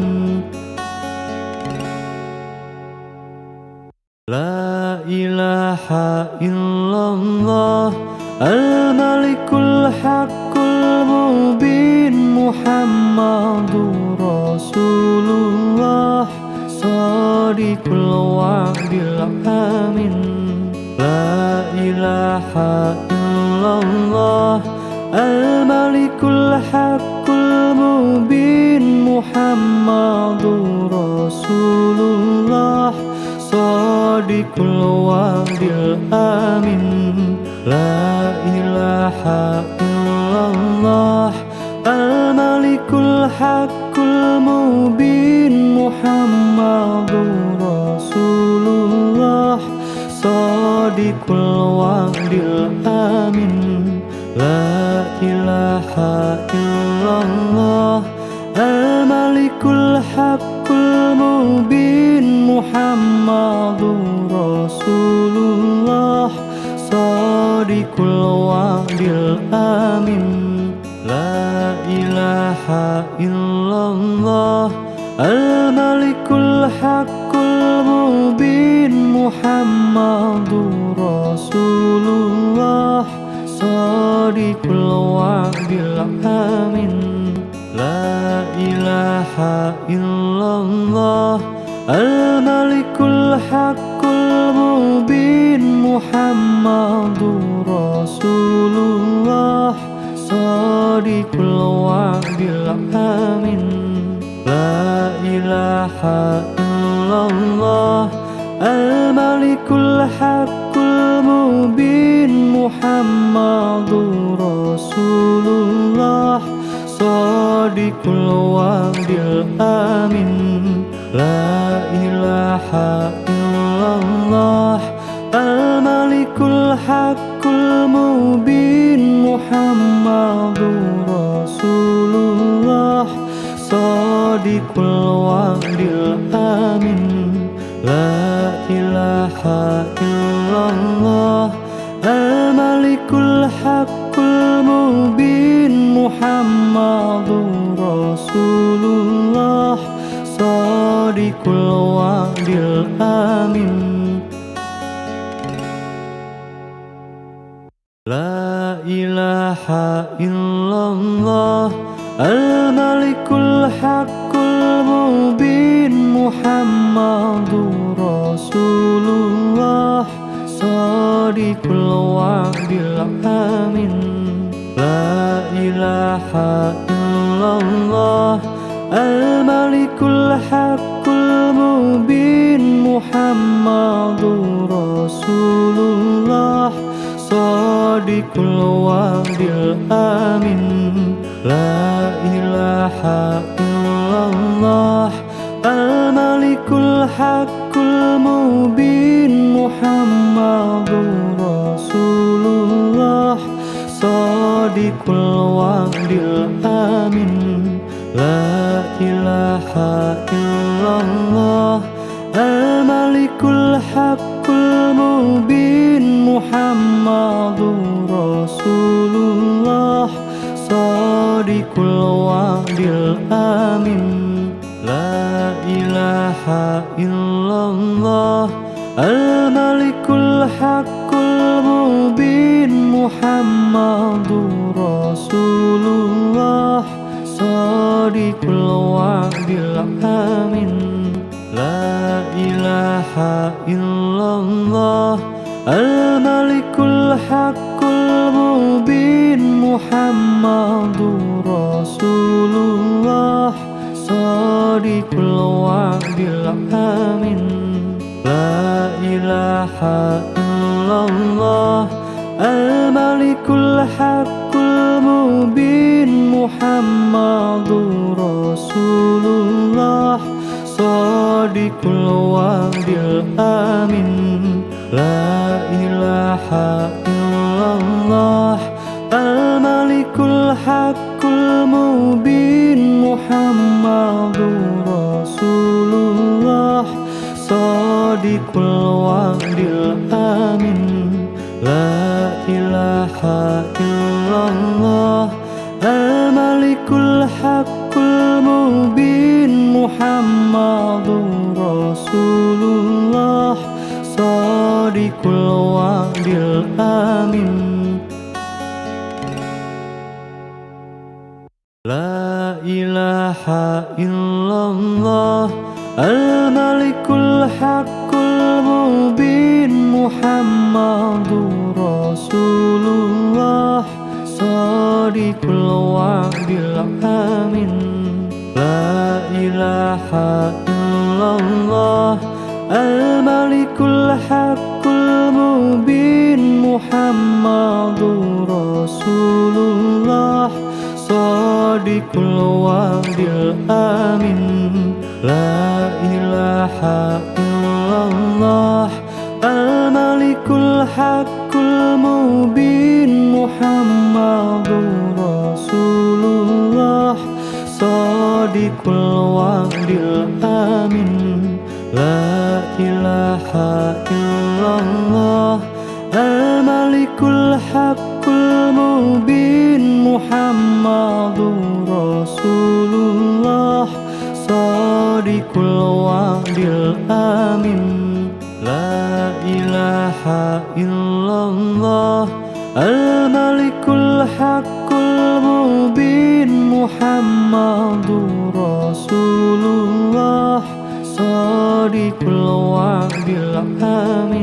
La ilaha illallah Al-Malikul Haqqul Mubin Muhammadur Rasulullah Shadiqul wa'dil amin. La ilaha illallah Al-Malikul Haqqul Mubin Muhammadur Rasulullah Shadiqul wa'dil amin. La ilaha illallah Al-Malikul Haqqul Mubin Muhammadur Rasulullah Shadiqul wa'dil amin. La ilaha illallah Al-Malikul Haqqul Mubin Muhammadur Rasulullah Shadiqul wa'dil amin. La ilaha illallah Al-Malikul Haqqul Mubin Muhammadur Rasulullah Shadiqul wa'dil amin. La ilaha illallah Al-Malikul Haqqul Mubin Muhammadur Rasulullah Shadiqul wa'dil amin. La ilaha illallah Al-Malikul Haqqul Mubin Muhammadur Rasulullah Shadiqul wa'dil amin. La ilaha illallah Al-Malikul Haqqul Mubin Muhammadur Rasulullah Shadiqul wa'dil amin. La ilaha illallah Al-Malikul Haqqul Mubin Muhammadur Rasulullah Shadiqul wa'dil amin. La ilaha illallah Al-Malikul Haqqul Mubin Muhammadur Rasulullah Shadiqul wa'dil amin. La ilaha illallah Al-Malikul Haqqul Mubin Muhammadur Rasulullah Shadiqul wa'dil amin. La ilaha illallah Al-Malikul Haqqul Mubin Muhammadur Rasulullah Shadiqul wa'dil amin. La ilaha illallah Al-Malikul Haqqul Mubin Muhammadur Rasulullah Shadiqul wa'dil amin. La ilaha الله الملك الحق المبين محمد رسول الله صادق الوعد الأمين لا إله إلا الله الملك الحق المبين محمد رسول الله صادق الوعد الأمين لا إله إلا الله الملك الحق المبين محمد رسول الله صادق الوعد الأمين لا إله إلا الله الملك الحق المبين محمد رسول الله صادق الوعد الأمين لا إله إلا الله الملك الحق المبين محمد رسول الله صادق الوعد الأمين لا إله إلا الله الملك الحق المبين محمد رسول الله صادق الوعد الأمين لا إله إلا الله الملك الحق المبين محمد رسول الله صادق الوعد الأمين لا إله إلا الله الملك الحق المبين محمد رسول الله صادق الوعد الأمين لا إله إلا الله الملك الحق المبين محمد رسول الله صادق الوعد الأمين لا إله إلا الله الملك الحق المبين محمد رسول الله صادق الوعد الأمين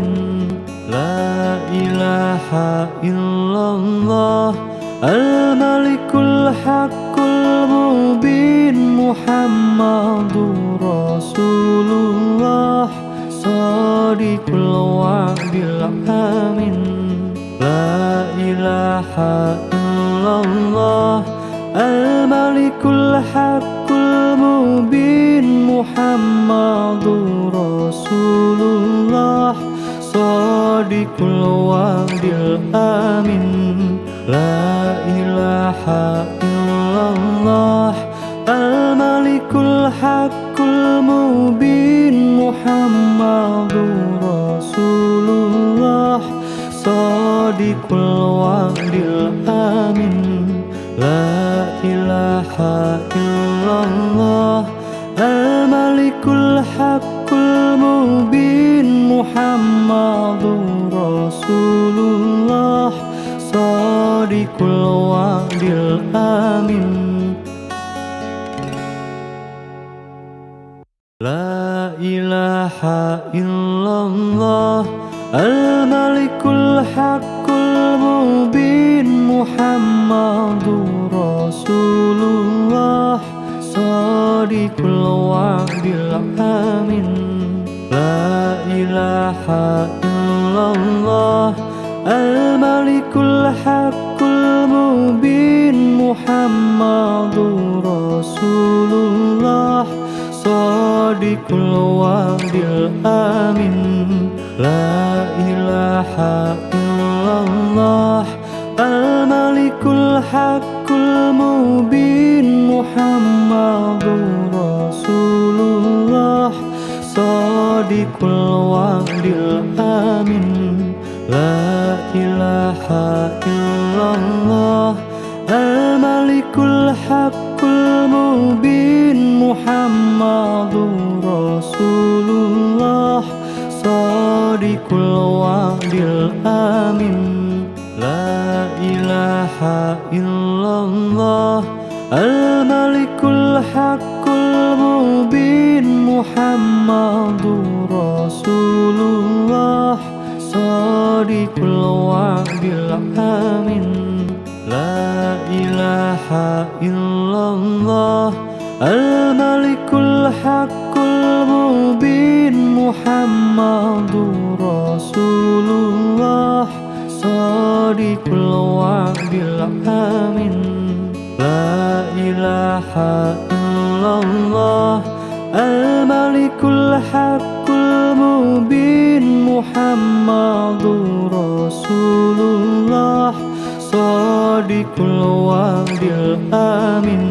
لا إله إلا الله الملك الحق المبين محمد رسول الله صادق الوعد الأمين لا إله إلا الله الملك الحق المبين محمد رسول الله صادق الوعد الأمين لا إله إلا الله الملك الحق المبين محمد رسول الله صادق الوعد الأمين لا إله إلا الله الملك الحق المبين محمد رسول الله صادق الوعد الأمين لا إله إلا الله الملك الحق المبين محمد رسول الله صادق الوعد الأمين لا إله إلا الله الملك الحق المبين محمد رسول الله صادق الوعد الأمين لا إله إلا الله الملك الحق المبين محمد رسول الله صادق الوعد الأمين لا إله إلا الله الملك الحق المبين محمد رسول الله Shadiqul wa'dil amin. La ilaha illallah al-malikul haqqul mubin Muhammadur Rasulullah Shadiqul wa'dil amin. La ilaha illallah al-malikul haqqul mubin Muhammadur Rasulullah Shadiqul wa'dil amin. La ilaha illallah al-malikul haqqul mubin Muhammadur Rasulullah Shadiqul wa'dil amin.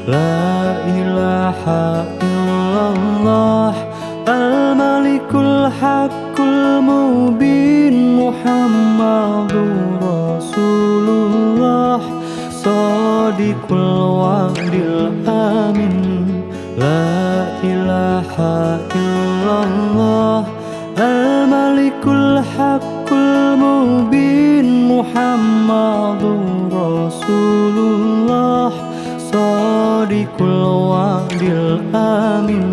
La ilaha illallah al-malikul haqqul mubin Muhammadur Rasulullah Shadiqul wa'dil amin. La ilaha illallah al-malikul haqqul mubin Muhammadur Rasulullah Shadiqul wa'dil amin.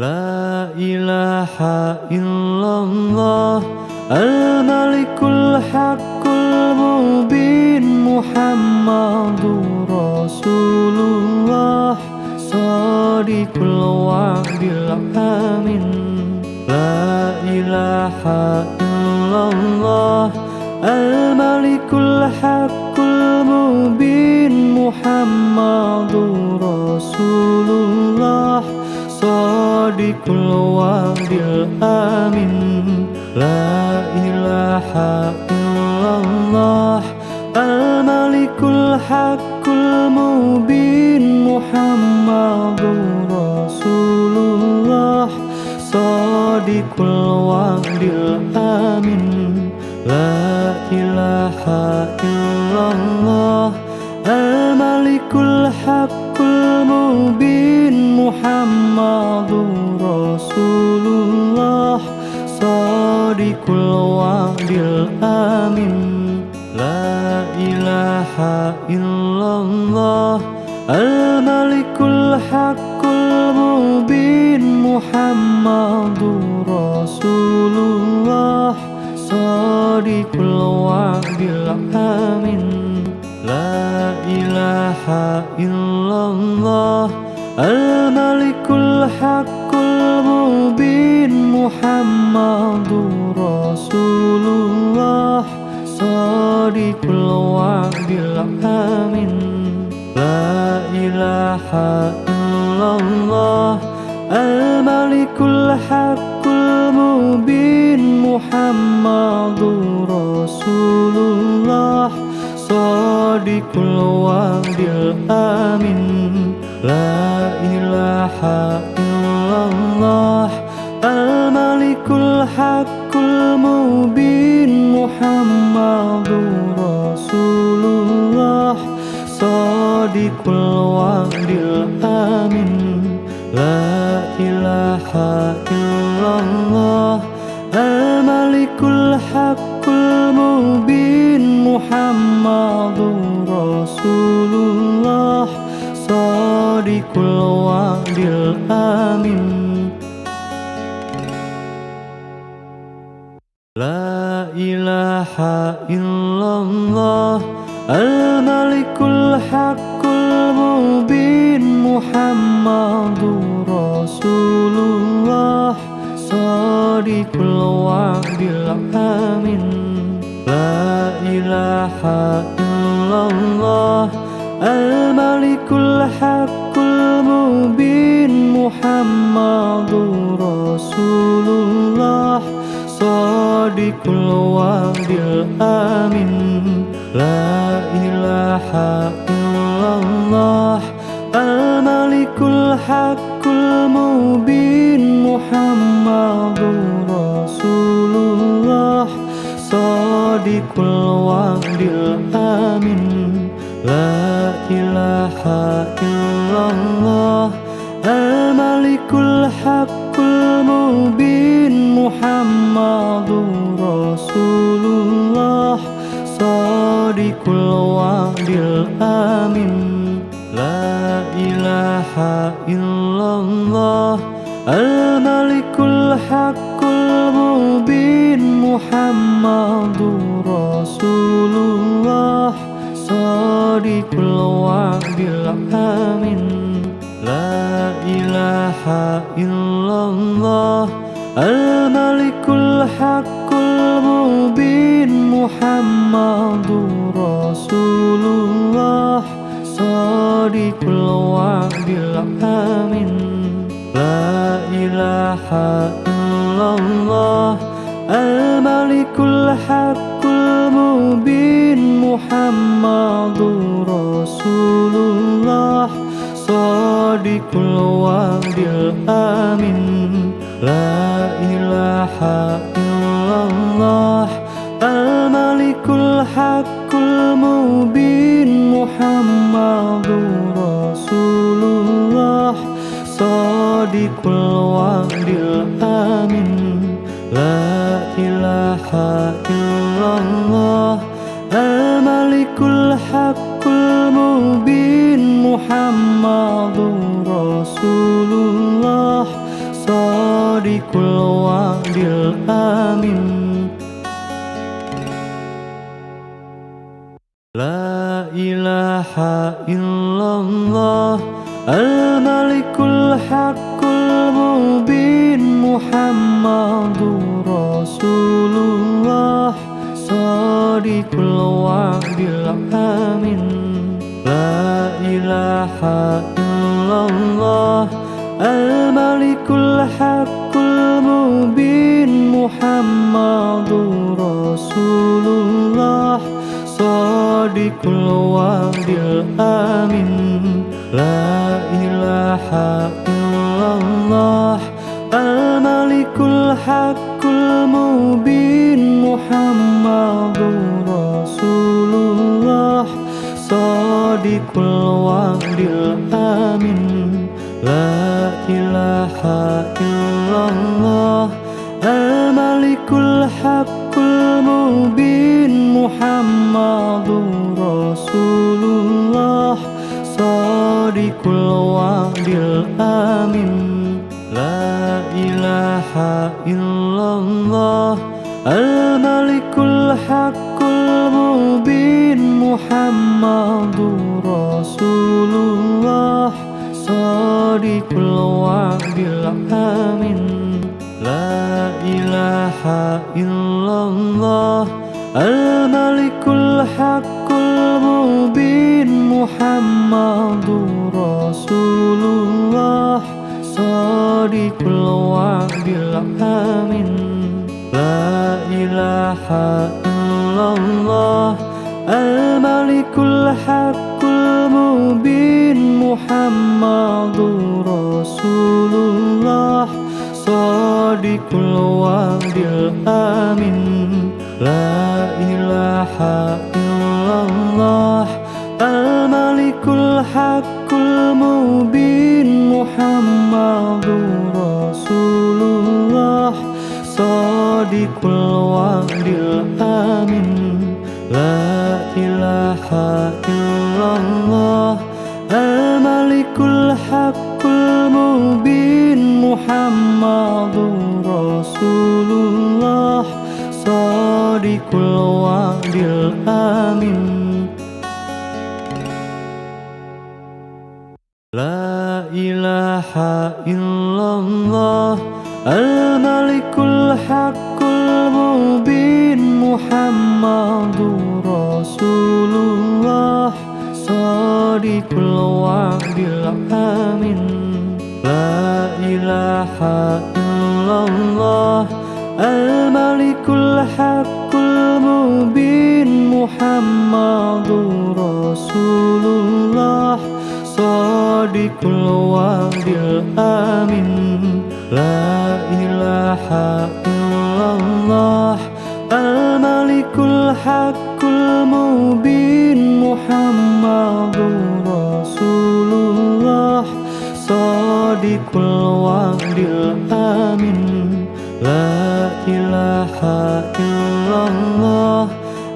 La ilaha illallah al-malikul haqqul mubin Muhammadur Rasulullah Shadiqul wa'dil amin. La ilaha illallah al-malikul haqqul mubin Muhammadur Rasulullah Shadiqul wa'dil amin. La ilaha illallah al-malikul haqqul mubin Muhammadur Rasulullah Shadiqul wa'dil amin. La ilaha illallah al-malikul haqqul mubin Muhammadur Rasulullah Shadiqul wa'dil amin. La ilaha illallah al-malikul haqqul mubin Muhammadur Rasulullah Shadiqul wa'dil amin. La ilaha illallah al-malikul haqqul mubin Muhammadur Rasulullah Shadiqul wa'dil amin. La ilaha illallah al-malikul haqqul mubin Muhammadur Rasulullah Shadiqul wa'dil amin. La ilaha illallah al-malikul haqqul mubin Muhammadur Rasulullah Shadiqul wa'dil amin. La ilaha illallah al-malikul haqqul mubin Muhammadur Rasulullah Shadiqul wa'dil amin. La ilaha illallah al-malikul haqqul mubin Muhammadur Rasulullah Shadiqul wa'dil amin. La ilaha illallah al-malikul haqqul mubin Muhammadur Rasulullah Shadiqul wa'dil amin. La ilaha illallah al-malikul haqqul mubin Muhammadur Rasulullah Shadiqul wa'dil amin. La ilaha illallah al-malikul Al-Malikul Haqqul Mubin Muhammadur Rasulullah Shadiqul Wa'dil Amin La ilaha illallah Al-Malikul Haqqul Mubin Muhammadur Rasulullah Shadiqul Wa'dil Amin La ilaha illallah Al-Malikul Haqqul Mubin Muhammadur Rasulullah Shadiqul Wa'dil Amin La ilaha illallah Al-Malikul Haqqul Mubin Muhammadur Rasulullah Shadiqul Wa'dil Amin La ilaha illallah Al-Malikul Haqqul Mubin Muhammadur Rasulullah Shadiqul Wa'dil Amin La ilaha illallah Al-Malikul Haqqul Mubin Muhammadur Rasulullah Shadiqul Wa'dil Amin La ilaha illallah Al-Malikul Haqqul Mubin Muhammadur Rasulullah Shadiqul Wa'dil Amin La ilaha illallah Al-Malikul Haqqul Mubin Muhammadur Rasulullah Shadiqul Wa'dil Amin La ilaha illallah Al-Malikul Haqqul Mubin Muhammadur Rasulullah Shadiqul Wa'dil Amin La ilaha illallah Al-Malikul Haqqul Mubin Muhammadur Rasulullah Shadiqul Wa'dil Amin La ilaha illallah Al-Malikul Haqqul Mubin Muhammadur Rasulullah Shadiqul Wa'dil Amin La ilaha illallah Al-Malikul Haqqul Mubin Muhammadur Rasulullah Shadiqul Wa'dil Amin La ilaha illallah Al-Malikul Haqqul Mubin Muhammadur Rasulullah Shadiqul Wa'dil Amin La ilaha illallah Al-Malikul Haqqul Mubin Muhammadur Rasulullah Shadiqul Wa'dil Amin La ilaha illallah Al-Malikul Haqqul Mubin Muhammadur Rasulullah Shadiqul Wa'dil Amin La ilaha illallah Al-Malikul Haqqul Mubin Muhammadur Rasulullah Shadiqul Wa'dil Amin La ilaha illallah Al-Malikul Haqqul Mubin Muhammadur Rasulullah Shadiqul Wa'dil Amin La ilaha illallah Al-Malikul Haqqul Mubin Muhammadur Rasulullah Shadiqul wa'dil amin. La ilaha illallah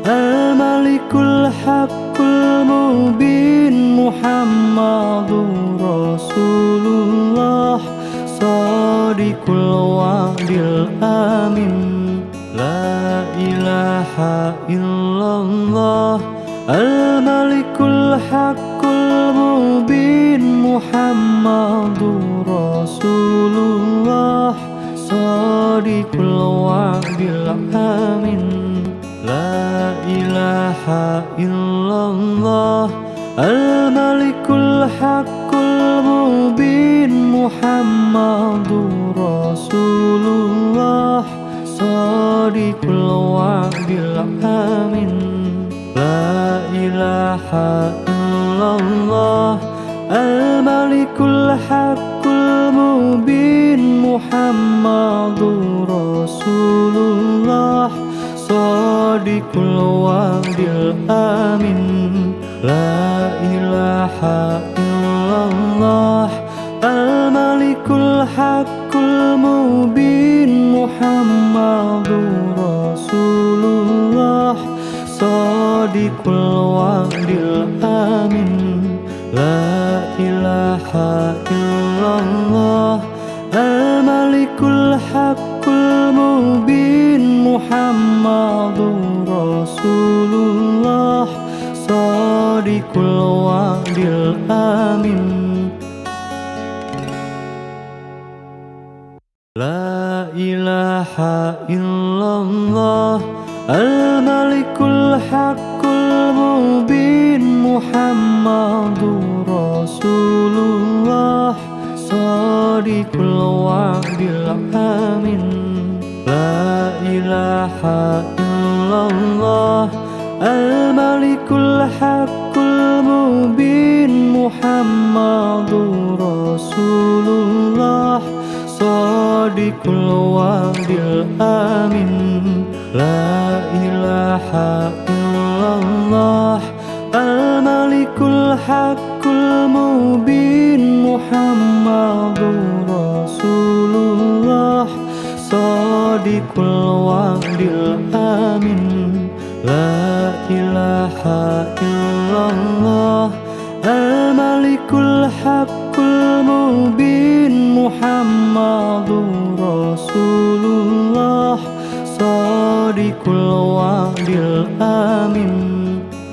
al-malikul haqqul mubin Muhammadur Rasulullah sadiqul wa'dil amin. La ilaha illallah al-malikul haqqul mubin Muhammadur Rasulullah sadiqul wa'dil amin. La ilaha illallah al-malikul haqqul mubin Muhammadur Rasulullah sadiqul wa'dil amin. La ilaha illallah al-malikul haqqul mubin Muhammadur Rasulullah sadiqul wa'dil amin. La ilaha illallah al-malikul haqqul mubin Muhammadur Rasulullah sadiqul wa'dil amin. La ilaha illallah al-malikul haqqul mubin Muhammadur Rasulullah sadiqul wa'dil amin. La ilaha illallah al-malikul haqqul mubin Muhammadur Rasulullah sadiqul wa'dil amin. La ilaha illallah al-malikul haqqul mubin Muhammadur Rasulullah sadiqul wa'dil amin. La ilaha illallah al-malikul haqqul mubin Muhammadur Rasulullah sadiqul wa'dil amin. La ilaha illallah al-malikul haqqul mubin Muhammadur Rasulullah sadiqul wa'dil amin.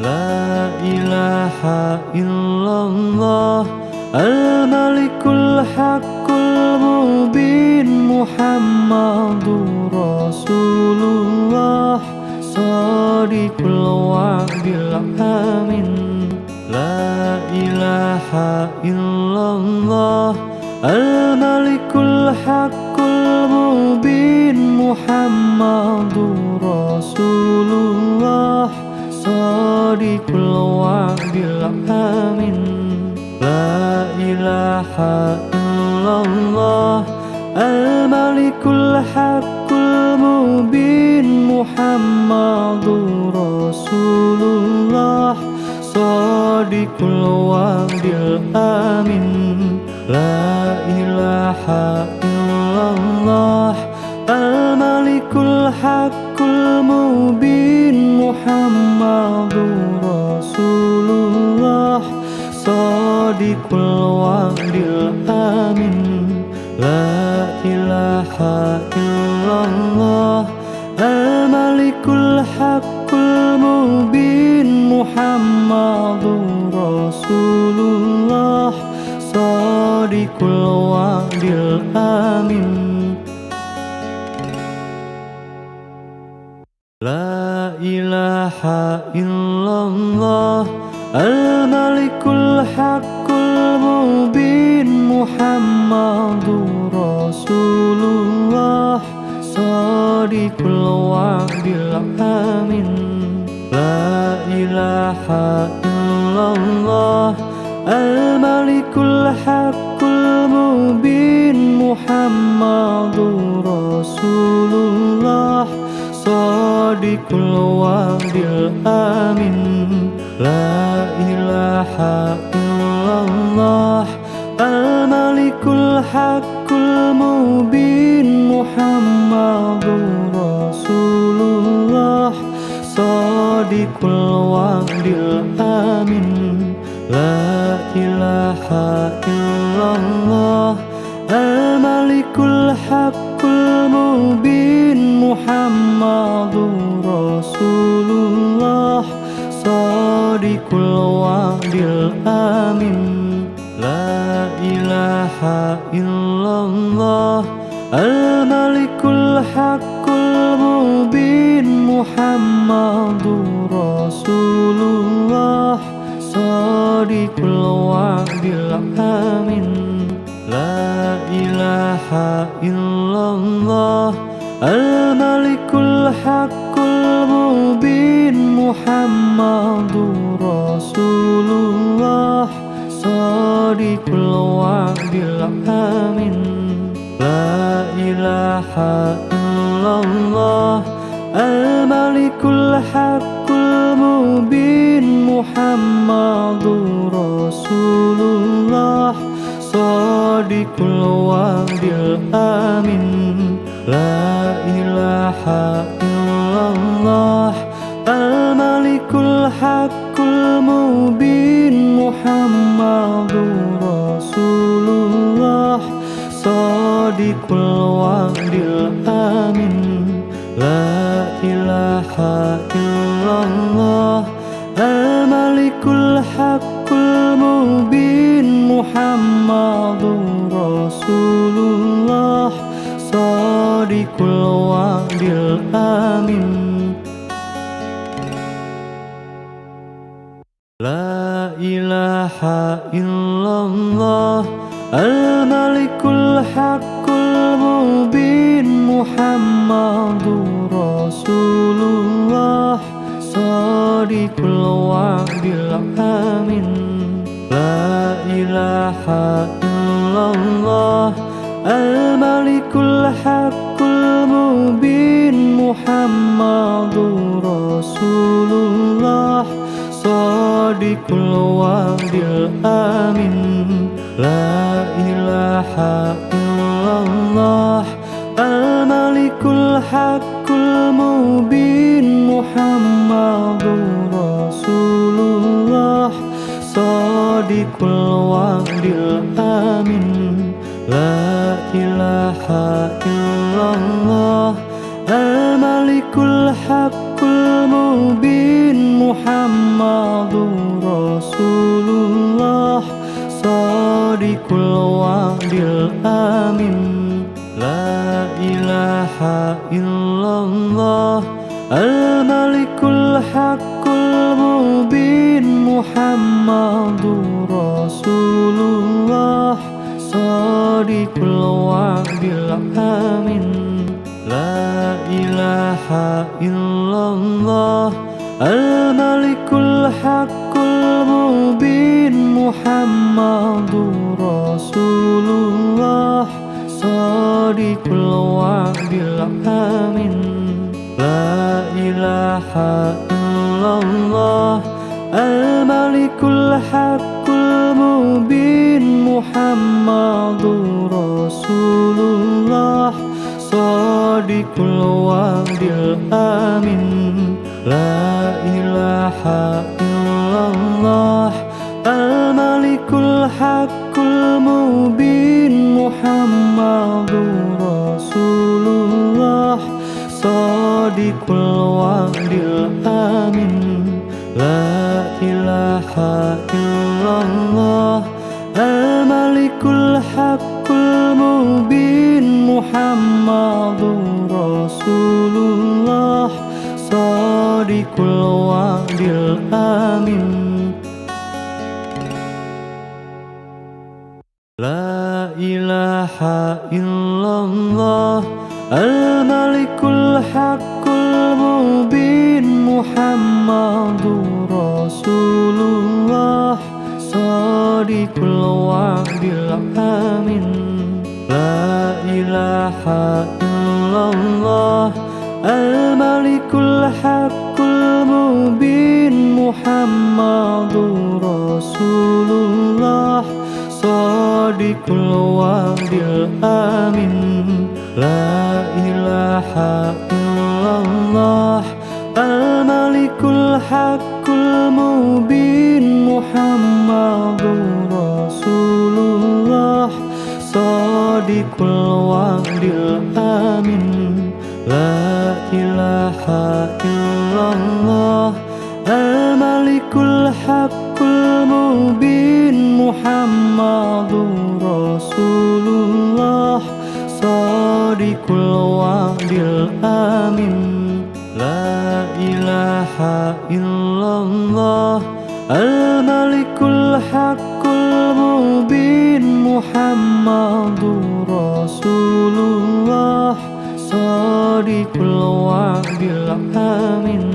La ilaha illallah al-malikul haqqul mubin Muhammadur Rasulullah sadiqul wa'dil amin. La ilaha illallah al-malikul haqqul mubin Muhammadur Rasulullah sadiqul wa'dil amin. La ilaha illallah al-malikul haqqul mubin Muhammadur Rasulullah sadiqul wa'dil amin. La ilaha illallah al-malikul haqqul mubin Muhammadur Rasulullah sadiqul wa'dil amin. La ilaha illallah al-malikul haqqul mubin Muhammadur Rasulullah sadiqul wa'dil amin. La ilaha illallah al-malikul haqqul mubin Muhammadur Rasulullah sadiqul wa'dil amin. La ilaha illallah al-malikul haqqul mubin Muhammadur Rasulullah sadiqul wa'dil amin. La ilaha illallah al-malikul haqqul المبين محمد رسول الله صادق الوعد الأمين لا إله إلا الله الملك الحق المبين محمد رسول الله صادق الوعد الأمين لا إله إلا الله الملك الحق المبين محمد رسول الله صادق الوعد الأمين لا إله إلا الله الملك الحق المبين محمد رسول الله صادق الوعد الأمين لا إله إلا الله الملك الحق المبين محمد رسول الله صادق الوعد الأمين لا إله إلا الله الملك الحق المبين محمد رسول الله صادق الوعد الأمين لا إله إلا الله الملك الحق المبين محمد رسول الله صادق الوعد الأمين لا إله إلا الله الملك الحق المبين محمد رسول الله صادق الوعد الأمين لا إله إلا الله الملك الحق المبين محمد رسول الله صادق الوعد الأمين لا إله إلا الله الملك الحق المبين محمد رسول الله صادق الوعد الأمين لا إله إلا الله الملك الحق المبين محمد رسول الله صادق الوعد الأمين لا إله إلا الله الملك الحق المبين محمد رسول الله صادق الوعد الأمين لا إله إلا الله الملك الحق المبين محمد رسول الله صادق الوعد الأمين لا إله إلا الله الملك الحق المبين محمد رسول الله صادق الوعد الأمين لا إله إلا الله الملك الحق المبين محمد رسول الله صادق الوعد الأمين لا إله إلا الله الملك الحق المبين محمد رسول الله صادق الوعد الأمين لا إله إلا الله الملك الحق المبين محمد رسول الله صادق الوعد الأمين لا إله إلا الله الملك الحق المبين محمد رسول الله صادق Sadiqul wa'dil amin. La ilaha illallah al-malikul haqqul mubin Muhammadur Rasulullah Sadiqul wa'dil amin. La ilaha illallah al-malikul haqqul mubin Muhammadur Rasulullah Sadiqul wa'dil amin. La ilaha illallah al-malikul haqqul mubin Muhammadur Rasulullah Sadiqul wa'dil amin.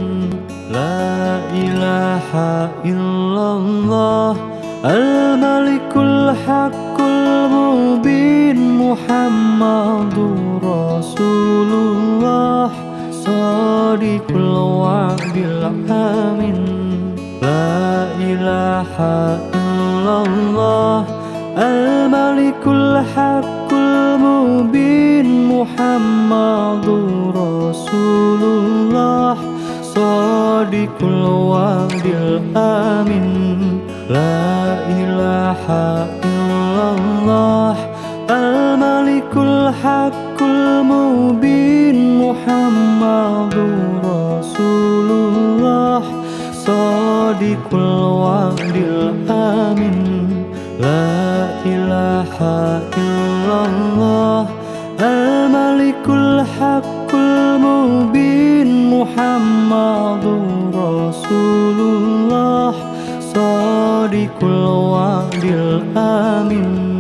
La ilaha illallah al-malikul haqqul mubin Muhammadur Rasulullah Sadiqul wa'dil amin. La ilaha illallah al-malikul haqqul mubin Muhammadur Rasulullah Sadiqul wa'dil amin. La ilaha illallah al-malikul haqqul mubin Muhammadur Rasulullah Sadiqul wa'dil amin. La ilaha illallah al-malikul haqqul mubin Muhammadur Rasulullah Sadiqul wa'dil amin.